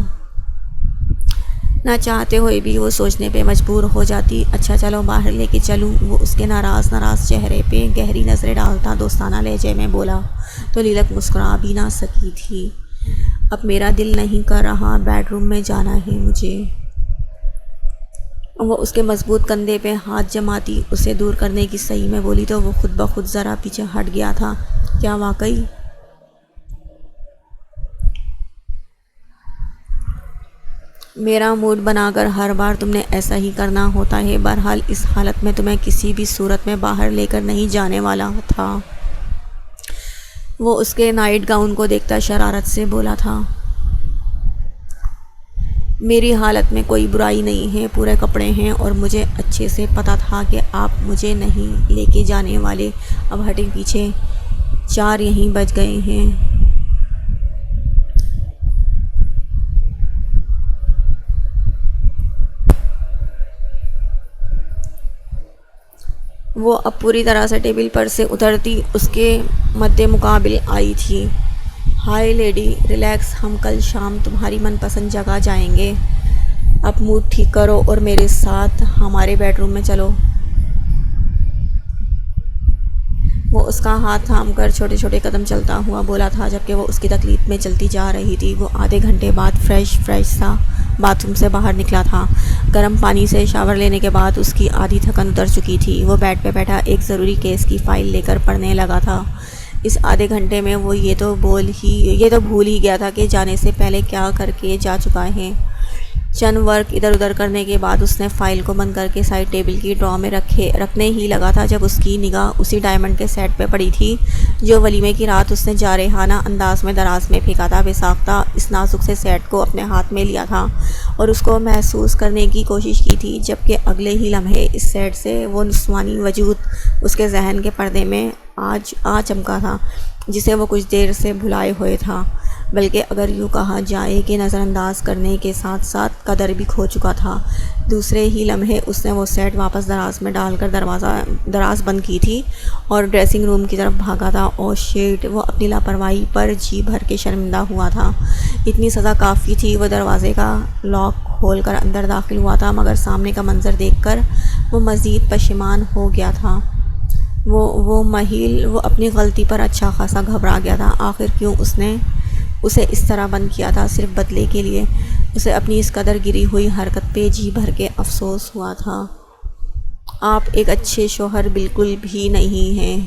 نہ چاہتے ہوئے بھی وہ سوچنے پہ مجبور ہو جاتی، اچھا چلو باہر لے کے چلوں؟ وہ اس کے ناراض چہرے پہ گہری نظریں ڈالتا دوستانہ لہجے میں بولا تو لیلک مسکرا بھی نہ سکی تھی۔ اب میرا دل نہیں کر رہا، بیڈ روم میں جانا ہے مجھے۔ وہ اس کے مضبوط کندھے پہ ہاتھ جماتی اسے دور کرنے کی صحیح میں بولی تو وہ خود بخود ذرا پیچھے ہٹ گیا تھا۔ کیا واقعی؟ میرا موڈ بنا کر ہر بار تم نے ایسا ہی کرنا ہوتا ہے؟ بہرحال اس حالت میں تمہیں کسی بھی صورت میں باہر لے کر نہیں جانے والا تھا۔ وہ اس کے نائٹ گاؤن کو دیکھتا شرارت سے بولا تھا۔ میری حالت میں کوئی برائی نہیں ہے، پورے کپڑے ہیں اور مجھے اچھے سے پتہ تھا کہ آپ مجھے نہیں لے کے جانے والے۔ اب ہٹیں پیچھے، 4 یہیں بج گئے ہیں۔ وہ اب پوری طرح سے ٹیبل پر سے اترتی اس کے مد مقابل آئی تھی۔ ہائی لیڈی، ریلیکس، ہم کل شام تمہاری من پسند جگہ جائیں گے۔ اب موڈ ٹھیک کرو اور میرے ساتھ ہمارے بیڈ روم میں چلو۔ وہ اس کا ہاتھ تھام کر چھوٹے چھوٹے قدم چلتا ہوا بولا تھا جبکہ وہ اس کی تکلیف میں چلتی جا رہی تھی۔ وہ آدھے گھنٹے بعد فریش سا باتھ روم سے باہر نکلا تھا۔ گرم پانی سے شاور لینے کے بعد اس کی آدھی تھکن اتر چکی تھی۔ وہ بیڈ پہ بیٹھا ایک ضروری کیس کی فائل لے کر پڑھنے لگا تھا۔ اس آدھے گھنٹے میں وہ یہ تو بھول ہی گیا تھا کہ جانے سے پہلے کیا کر کے جا چکا ہے۔ چند ورق ادھر ادھر کرنے کے بعد اس نے فائل کو بند کر کے سائڈ ٹیبل کی ڈرا میں رکھنے ہی لگا تھا جب اس کی نگاہ اسی ڈائمنڈ کے سیٹ پہ پڑی تھی جو ولیمے کی رات اس نے جارحانہ انداز میں دراز میں پھینکا تھا۔ بے-ساختہ اس نازک سے سیٹ کو اپنے ہاتھ میں لیا تھا اور اس کو محسوس کرنے کی کوشش کی تھی جبکہ اگلے ہی لمحے اس سیٹ سے وہ نسوانی وجود اس کے ذہن کے پردے میں آ چمکا تھا جسے وہ کچھ دیر سے بھلائے ہوئے تھا۔ بلکہ اگر یوں کہا جائے کہ نظر انداز کرنے کے ساتھ ساتھ قدر بھی کھو چکا تھا۔ دوسرے ہی لمحے اس نے وہ سیٹ واپس دراز میں ڈال کر دراز بند کی تھی اور ڈریسنگ روم کی طرف بھاگا تھا۔ او شیٹ! وہ اپنی لاپرواہی پر جی بھر کے شرمندہ ہوا تھا۔ اتنی سزا کافی تھی۔ وہ دروازے کا لاک کھول کر اندر داخل ہوا تھا، مگر سامنے کا منظر دیکھ کر وہ مزید پشیمان ہو گیا تھا۔ وہ اپنی غلطی پر اچھا خاصا گھبرا گیا تھا۔ آخر کیوں اس نے اسے اس طرح بند کیا تھا؟ صرف بدلے کے لیے؟ اسے اپنی اس قدر گری ہوئی حرکت پہ جی بھر کے افسوس ہوا تھا۔ آپ ایک اچھے شوہر بالکل بھی نہیں ہیں۔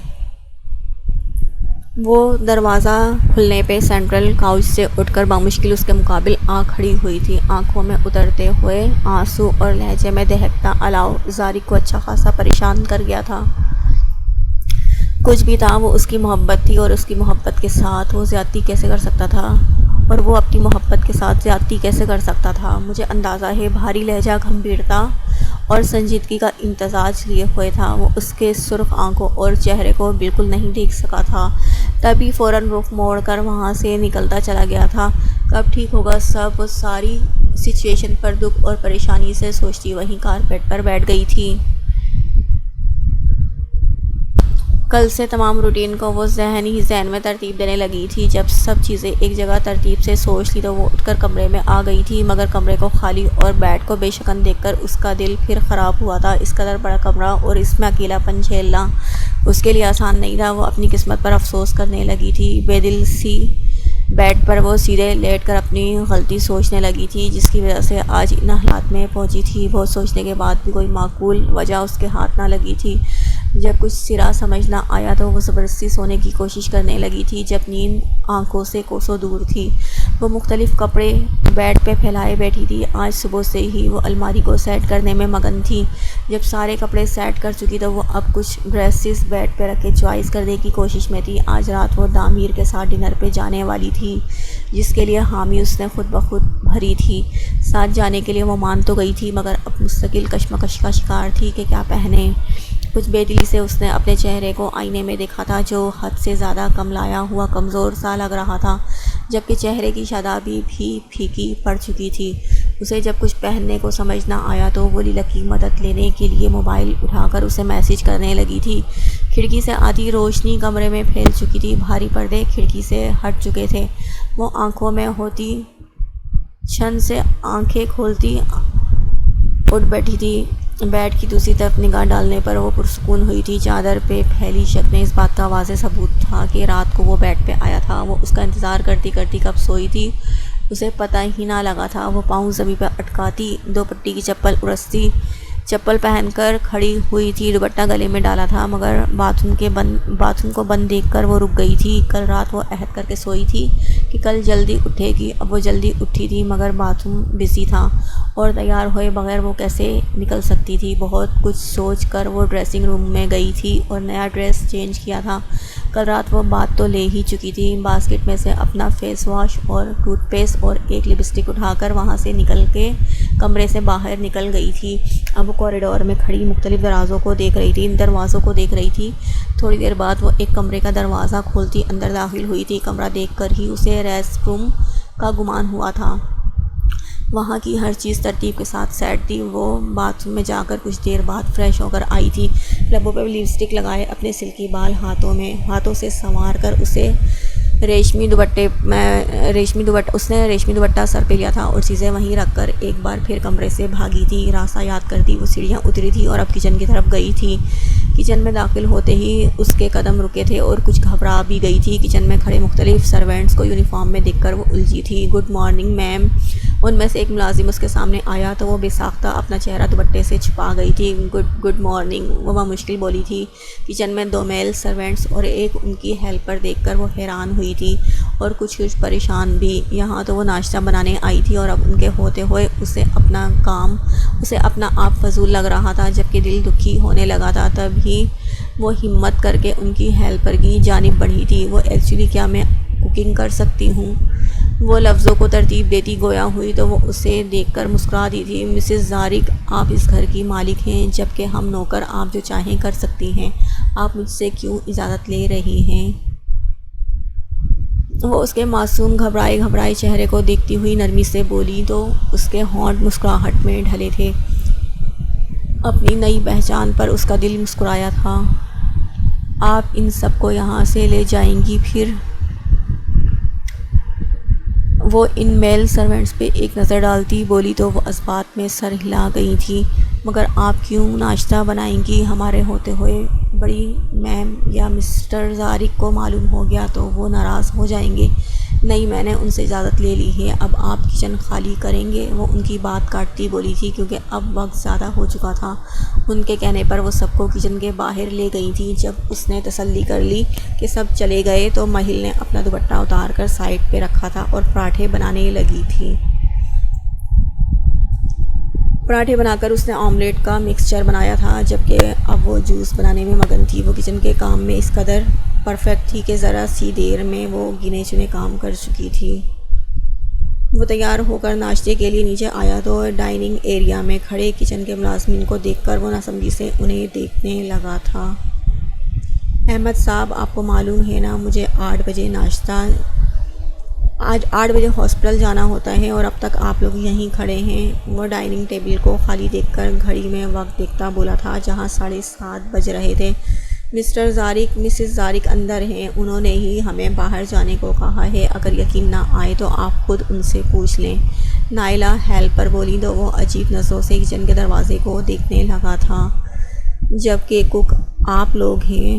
وہ دروازہ کھلنے پہ سینٹرل کاؤچ سے اٹھ کر بمشکل اس کے مقابل آ کھڑی ہوئی تھی۔ آنکھوں میں اترتے ہوئے آنسو اور لہجے میں دہکتا الاؤ زاری کو اچھا خاصا پریشان کر گیا تھا۔ کچھ بھی تھا، وہ اس کی محبت تھی، اور اس کی محبت کے ساتھ وہ زیادتی کیسے کر سکتا تھا؟ اور وہ اپنی محبت کے ساتھ زیادتی کیسے کر سکتا تھا؟ مجھے اندازہ ہے۔ بھاری لہجہ گمبھیرتا اور سنجیدگی کا امتزاج لیے ہوئے تھا۔ وہ اس کے سرخ آنکھوں اور چہرے کو بالکل نہیں دیکھ سکا تھا، تبھی فوراً رخ موڑ کر وہاں سے نکلتا چلا گیا تھا۔ کب ٹھیک ہوگا سب؟ وہ ساری سچویشن پر دکھ اور پریشانی سے سوچتی وہیں کارپیٹ پر بیٹھ گئی تھی۔ کل سے تمام روٹین کو وہ ذہن میں ترتیب دینے لگی تھی۔ جب سب چیزیں ایک جگہ ترتیب سے سوچ لی تو وہ اٹھ کر کمرے میں آ گئی تھی، مگر کمرے کو خالی اور بیڈ کو بے شکن دیکھ کر اس کا دل پھر خراب ہوا تھا۔ اس قدر بڑا کمرہ اور اس میں اکیلا پن جھیلنا اس کے لیے آسان نہیں تھا۔ وہ اپنی قسمت پر افسوس کرنے لگی تھی۔ بے دل سی بیڈ پر وہ سیدھے لیٹ کر اپنی غلطی سوچنے لگی تھی، جس کی وجہ سے آج ان حالات میں پہنچی تھی۔ بہت سوچنے کے بعد بھی کوئی معقول وجہ اس کے ہاتھ نہ لگی تھی۔ جب کچھ سرا سمجھ نہ آیا تو وہ زبردستی سونے کی کوشش کرنے لگی تھی، جب نیند آنکھوں سے کوسوں دور تھی۔ وہ مختلف کپڑے بیڈ پہ پھیلائے بیٹھی تھی۔ آج صبح سے ہی وہ الماری کو سیٹ کرنے میں مگن تھی۔ جب سارے کپڑے سیٹ کر چکی تو وہ اب کچھ ڈریسز بیڈ پہ رکھ کے چوائس کرنے کی کوشش میں تھی۔ آج رات وہ دامیر کے ساتھ ڈنر پہ جانے والی تھی، جس کے لیے حامی اس نے خود بخود بھری تھی۔ ساتھ جانے کے لیے وہ مان تو گئی تھی، مگر اب مستقل کشمکش کا شکار تھی کہ کیا پہنے۔ کچھ بے دلی سے اس نے اپنے چہرے کو آئینے میں دیکھا تھا، جو حد سے زیادہ کملایا ہوا کمزور سا لگ رہا تھا، جبکہ چہرے کی شادابی بھی پھیکی پڑ چکی تھی۔ اسے جب کچھ پہننے کو سمجھ نہ آیا تو وہ لیلا کی مدد لینے کے لیے موبائل اٹھا کر اسے میسج کرنے لگی تھی۔ کھڑکی سے آتی روشنی کمرے میں پھیل چکی تھی، بھاری پردے کھڑکی سے ہٹ چکے تھے۔ وہ آنکھوں میں ہوتی چھن سے آنکھیں کھولتی اٹھ بیٹھی تھی۔ بیڈ کی دوسری طرف نگاہ ڈالنے پر وہ پرسکون ہوئی تھی۔ چادر پہ پھیلی شکلیں اس بات کا واضح ثبوت تھا کہ رات کو وہ بیڈ پہ آیا تھا۔ وہ اس کا انتظار کرتی کرتی کب سوئی تھی اسے پتہ ہی نہ لگا تھا۔ وہ پاؤں زمین پہ اٹکاتی، دو پٹی کی چپل ارستی چپل پہن کر کھڑی ہوئی تھی، دوپٹہ گلے میں ڈالا تھا، مگر باتھ روم کو بند دیکھ کر وہ رک گئی تھی۔ کل رات وہ عہد کر کے سوئی تھی کہ کل جلدی اٹھے گی۔ اب وہ جلدی اٹھی تھی، مگر باتھ روم بزی تھا، اور تیار ہوئے بغیر وہ کیسے نکل سکتی تھی؟ بہت کچھ سوچ کر وہ ڈریسنگ روم میں گئی تھی اور نیا ڈریس چینج کیا تھا۔ کل رات وہ بات تو لے ہی چکی تھی۔ باسکٹ میں سے اپنا فیس واش اور ٹوتھ پیسٹ اور ایک لپسٹک اٹھا کر وہاں سے نکل کے کمرے سے باہر نکل گئی تھی۔ اب وہ کوریڈور میں کھڑی مختلف دروازوں کو دیکھ رہی تھی۔ تھوڑی دیر بعد وہ ایک کمرے کا دروازہ کھولتی اندر داخل ہوئی تھی۔ کمرہ دیکھ کر ہی اسے ریسٹ روم کا گمان ہوا تھا۔ وہاں کی ہر چیز ترتیب کے ساتھ سیٹ تھی۔ وہ باتھ روم میں جا کر کچھ دیر بعد فریش ہو کر آئی تھی۔ لبوں پہ لپسٹک لگائے، اپنے سلکی بال ہاتھوں سے سنوار کر اس نے ریشمی دوپٹہ سر پہ لیا تھا اور چیزیں وہیں رکھ کر ایک بار پھر کمرے سے بھاگی تھی۔ راستہ یاد کرتی وہ سیڑھیاں اتری تھی اور اب کچن کی طرف گئی تھی۔ کچن میں داخل ہوتے ہی اس کے قدم رکے تھے اور کچھ گھبرا بھی گئی تھی۔ کچن میں کھڑے مختلف سرونٹس کو یونیفارم میں دیکھ کر وہ الجھی تھی۔ Good morning ma'am. ان میں سے ایک ملازم اس کے سامنے آیا تو وہ بے ساختہ اپنا چہرہ دوپٹے سے چھپا گئی تھی۔ گڈ مارننگ، وہ بمشکل بولی تھی۔ کچن میں 2 میل سرونٹس اور ایک ان کی ہیلپر دیکھ کر وہ حیران ہوئی تھی اور کچھ پریشان بھی۔ یہاں تو وہ ناشتہ بنانے آئی تھی اور اب ان کے ہوتے ہوئے اسے اپنا آپ فضول لگ رہا تھا، جبکہ دل دکھی ہونے لگا تھا۔ تب ہی وہ ہمت کر کے ان کی ہیلپر کی جانب بڑھی تھی۔ وہ ایکچولی کیا میں کوکنگ کر سکتی ہوں؟ وہ لفظوں کو ترتیب دیتی گویا ہوئی تو وہ اسے دیکھ کر مسکرا دی تھی۔ مسز زارق، آپ اس گھر کی مالک ہیں، جبکہ ہم نوکر۔ آپ جو چاہیں کر سکتی ہیں۔ آپ مجھ سے کیوں اجازت لے رہی ہیں؟ وہ اس کے معصوم گھبرائے چہرے کو دیکھتی ہوئی نرمی سے بولی تو اس کے ہونٹ مسکراہٹ میں ڈھلے تھے۔ اپنی نئی پہچان پر اس کا دل مسکرایا تھا۔ آپ ان سب کو یہاں سے لے جائیں گی پھر؟ وہ ان میل سرونٹس پہ ایک نظر ڈالتی بولی تو وہ اس بات میں سر ہلا گئی تھی۔ مگر آپ کیوں ناشتہ بنائیں گی؟ ہمارے ہوتے ہوئے بڑی میم یا مسٹر زارق کو معلوم ہو گیا تو وہ ناراض ہو جائیں گے۔ نہیں، میں نے ان سے اجازت لے لی ہے، اب آپ کچن خالی کریں گے؟ وہ ان کی بات کاٹتی بولی تھی کیونکہ اب وقت زیادہ ہو چکا تھا۔ ان کے کہنے پر وہ سب کو کچن کے باہر لے گئی تھی۔ جب اس نے تسلی کر لی کہ سب چلے گئے تو مہل نے اپنا دوپٹہ اتار کر سائڈ پہ رکھا تھا اور پراٹھے بنانے لگی تھی۔ پراٹھے بنا کر اس نے آملیٹ کا مکسچر بنایا تھا، جبکہ اب وہ جوس بنانے میں مگن تھی۔ وہ کچن کے کام میں اس قدر پرفیکٹ تھی کہ ذرا سی دیر میں وہ گنے چنے کام کر چکی تھی۔ وہ تیار ہو کر ناشتے کے لیے نیچے آیا تو ڈائننگ ایریا میں کھڑے کچن کے ملازمین کو دیکھ کر وہ ناسمجھی سے انہیں دیکھنے لگا تھا۔ احمد صاحب، آپ کو معلوم ہے نا مجھے 8 بجے آج 8 بجے ہاسپٹل جانا ہوتا ہے اور اب تک آپ لوگ یہیں کھڑے ہیں۔ وہ ڈائننگ ٹیبل کو خالی دیکھ کر گھڑی میں وقت دیکھتا بولا تھا جہاں 7:30 بج رہے تھے۔ مسٹر زارق، مسز زارق اندر ہیں، انہوں نے ہی ہمیں باہر جانے کو کہا ہے، اگر یقین نہ آئے تو آپ خود ان سے پوچھ لیں۔ نائلہ ہیلپر بولی تو وہ عجیب نظروں سے کچن کے دروازے کو دیکھنے لگا تھا۔ جبکہ کک آپ لوگ ہیں۔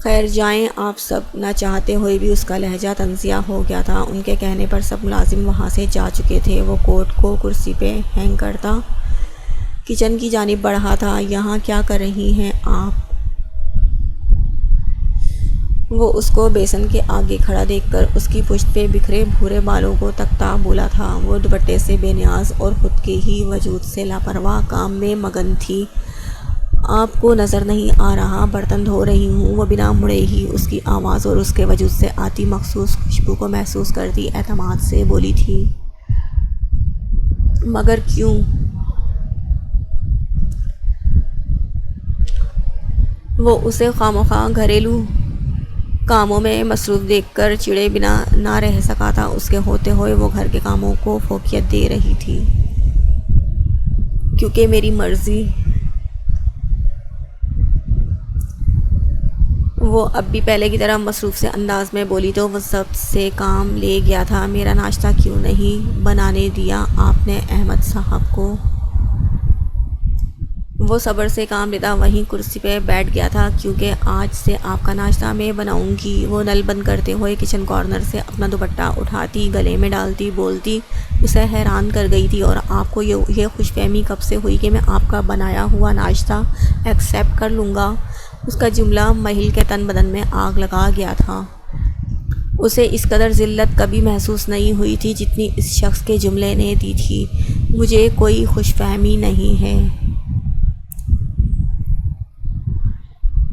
خیر جائیں آپ سب۔ نہ چاہتے ہوئے بھی اس کا لہجہ طنزیہ ہو گیا تھا۔ ان کے کہنے پر سب ملازم وہاں سے جا چکے تھے۔ وہ کوٹ کو کرسی پہ ہینگ کرتا کچن کی جانب بڑھا تھا۔ یہاں کیا کر رہی ہیں آپ؟ وہ اس کو بیسن کے آگے کھڑا دیکھ کر اس کی پشت پہ بکھرے بھورے بالوں کو تکتا بولا تھا۔ وہ دوپٹے سے بے نیاز اور خود کے ہی وجود سے لاپرواہ کام میں مگن تھی۔ آپ کو نظر نہیں آ رہا برتن دھو رہی ہوں؟ وہ بنا مڑے ہی اس کی آواز اور اس کے وجود سے آتی مخصوص خوشبو کو محسوس کرتی اعتماد سے بولی تھی۔ مگر کیوں؟ وہ اسے خوامخواہ گھریلو کاموں میں مصروف دیکھ کر چڑے بنا نہ رہ سکا تھا۔ اس کے ہوتے ہوئے وہ گھر کے کاموں کو فوقیت دے رہی تھی۔ کیونکہ میری مرضی۔ وہ اب بھی پہلے کی طرح مصروف سے انداز میں بولی تو وہ سب سے کام لے گیا تھا۔ میرا ناشتہ کیوں نہیں بنانے دیا آپ نے احمد صاحب کو؟ وہ صبر سے کام لیتا وہیں کرسی پہ بیٹھ گیا تھا۔ کیونکہ آج سے آپ کا ناشتہ میں بناؤں گی۔ وہ نل بند کرتے ہوئے کچن کارنر سے اپنا دوپٹہ اٹھاتی گلے میں ڈالتی بولتی اسے حیران کر گئی تھی۔ اور آپ کو یہ خوش فہمی کب سے ہوئی کہ میں آپ کا بنایا ہوا ناشتہ ایکسیپٹ کر لوں گا؟ اس کا جملہ مہل کے تن بدن میں آگ لگا گیا تھا۔ اسے اس قدر ذلت کبھی محسوس نہیں ہوئی تھی جتنی اس شخص کے جملے نے دی تھی۔ مجھے کوئی خوش فہمی نہیں ہے۔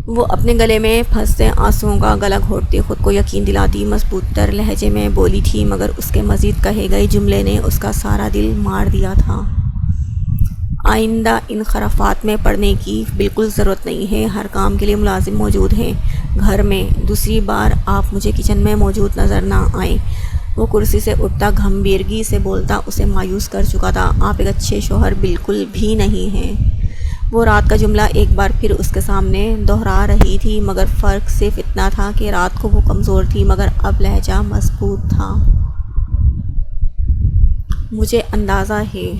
وہ اپنے گلے میں پھنستے آنسوؤں کا گلا گھونٹتی خود کو یقین دلاتی مضبوط تر لہجے میں بولی تھی، مگر اس کے مزید کہے گئے جملے نے اس کا سارا دل مار دیا تھا۔ آئندہ ان خرافات میں پڑنے کی بالکل ضرورت نہیں ہے۔ ہر کام کے لیے ملازم موجود ہیں گھر میں۔ دوسری بار آپ مجھے کچن میں موجود نظر نہ آئیں۔ وہ کرسی سے اٹھتا گھمبیرگی سے بولتا اسے مایوس کر چکا تھا۔ آپ ایک اچھے شوہر بالکل بھی نہیں ہیں۔ وہ رات کا جملہ ایک بار پھر اس کے سامنے دہرا رہی تھی، مگر فرق صرف اتنا تھا کہ رات کو وہ کمزور تھی مگر اب لہجہ مضبوط تھا۔ مجھے اندازہ ہے۔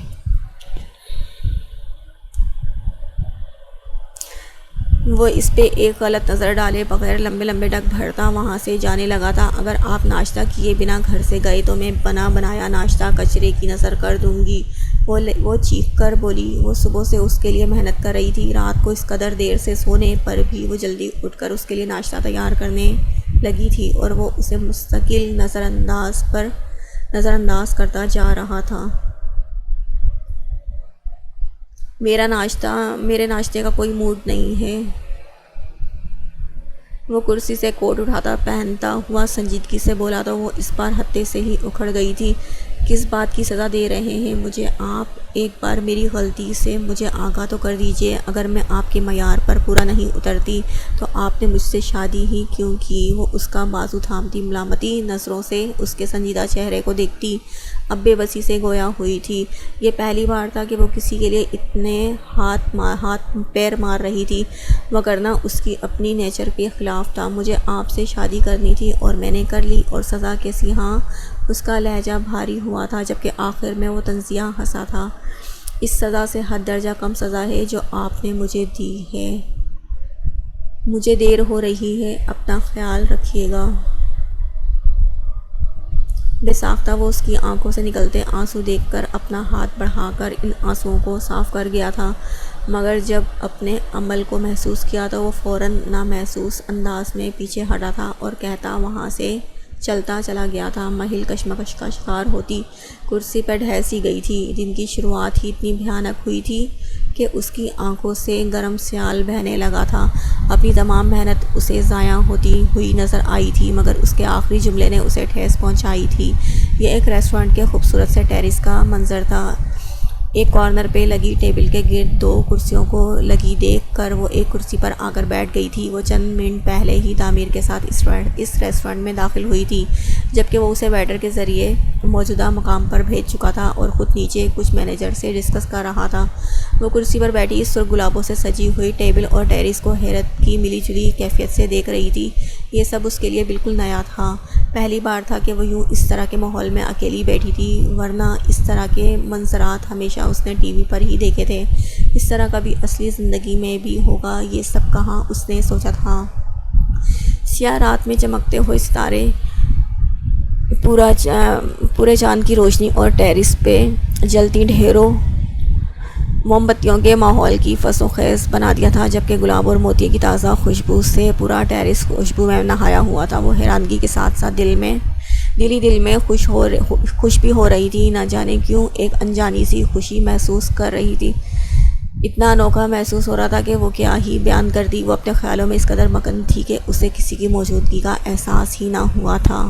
وہ اس پہ ایک غلط نظر ڈالے بغیر لمبے لمبے ڈگ بھرتا وہاں سے جانے لگا تھا۔ اگر آپ ناشتہ کیے بنا گھر سے گئے تو میں بنا بنایا ناشتہ کچرے کی نظر کر دوں گی۔ وہ چیخ کر بولی۔ وہ صبح سے اس کے لیے محنت کر رہی تھی۔ رات کو اس قدر دیر سے سونے پر بھی وہ جلدی اٹھ کر اس کے لیے ناشتہ تیار کرنے لگی تھی اور وہ اسے مستقل نظر انداز کرتا جا رہا تھا۔ میرے ناشتے کا کوئی موڈ نہیں ہے۔ وہ کرسی سے کوٹ اٹھاتا پہنتا ہوا سنجیدگی سے بولا تو وہ اس بار ہتے سے ہی اکھڑ گئی تھی۔ کس بات کی سزا دے رہے ہیں مجھے آپ؟ ایک بار میری غلطی سے مجھے آگاہ تو کر دیجئے، اگر میں آپ کے معیار پر پورا نہیں اترتی تو آپ نے مجھ سے شادی ہی کیوں کی؟ وہ اس کا بازو تھامتی ملامتی نظروں سے اس کے سنجیدہ چہرے کو دیکھتی، اب بے بسی سے گویا ہوئی تھی۔ یہ پہلی بار تھا کہ وہ کسی کے لیے اتنے ہاتھ پیر مار رہی تھی، وگرنہ اس کی اپنی نیچر کے خلاف تھا۔ مجھے آپ سے شادی کرنی تھی اور میں نے کر لی، اور سزا کیسی؟ ہاں، اس کا لہجہ بھاری ہوا تھا، جبکہ آخر میں وہ طنزیہ ہنسا تھا۔ اس سزا سے 10 درجہ کم سزا ہے جو آپ نے مجھے دی ہے۔ مجھے دیر ہو رہی ہے، اپنا خیال رکھیے گا۔ بے ساختہ وہ اس کی آنکھوں سے نکلتے آنسو دیکھ کر اپنا ہاتھ بڑھا کر ان آنسوؤں کو صاف کر گیا تھا، مگر جب اپنے عمل کو محسوس کیا تو وہ فوراً نامحسوس انداز میں پیچھے ہٹا تھا اور کہتا وہاں سے چلتا چلا گیا تھا۔ مہل کشمکش کا شکار ہوتی کرسی پر ڈھل سی گئی تھی۔ دن کی شروعات ہی اتنی بھیانک ہوئی تھی کہ اس کی آنکھوں سے گرم سیال بہنے لگا تھا۔ اپنی تمام محنت اسے ضائع ہوتی ہوئی نظر آئی تھی، مگر اس کے آخری جملے نے اسے ٹھیس پہنچائی تھی۔ یہ ایک ریسٹورانٹ کے خوبصورت سے ٹیرس کا منظر تھا۔ ایک کارنر پہ لگی ٹیبل کے گرد 2 کرسیوں کو لگی دیکھ کر وہ ایک کرسی پر آ کر بیٹھ گئی تھی۔ وہ چند منٹ پہلے ہی تعمیر کے ساتھ اس ریسٹورانٹ میں داخل ہوئی تھی، جبکہ وہ اسے ویٹر کے ذریعے موجودہ مقام پر بھیج چکا تھا اور خود نیچے کچھ مینیجر سے ڈسکس کر رہا تھا۔ وہ کرسی پر بیٹھی سرخ گلابوں سے سجی ہوئی ٹیبل اور ٹیرس کو حیرت کی ملی جلی کیفیت سے دیکھ رہی تھی۔ یہ سب اس کے لیے بالکل نیا تھا۔ پہلی بار تھا کہ وہ یوں اس طرح کے ماحول میں اکیلی بیٹھی تھی، ورنہ اس طرح کے منظرات ہمیشہ اس نے ٹی وی پر ہی دیکھے تھے۔ اس طرح کبھی اصلی زندگی میں بھی ہوگا یہ سب کہاں اس نے سوچا تھا۔ سیاہ رات میں چمکتے ہوئے ستارے، پورے چاند کی روشنی اور ٹیرس پہ جلتی ڈھیروں موم بتیوں کے ماحول کی فس و خیز بنا دیا تھا، جبکہ گلاب اور موتی کی تازہ خوشبو سے پورا ٹیرس خوشبو میں نہایا ہوا تھا۔ وہ حیرانگی کے ساتھ ساتھ دل میں خوش بھی ہو رہی تھی، نہ جانے کیوں ایک انجانی سی خوشی محسوس کر رہی تھی۔ اتنا انوکھا محسوس ہو رہا تھا کہ وہ کیا ہی بیان کرتی۔ وہ اپنے خیالوں میں اس قدر مگن تھی کہ اسے کسی کی موجودگی کا احساس ہی نہ ہوا تھا۔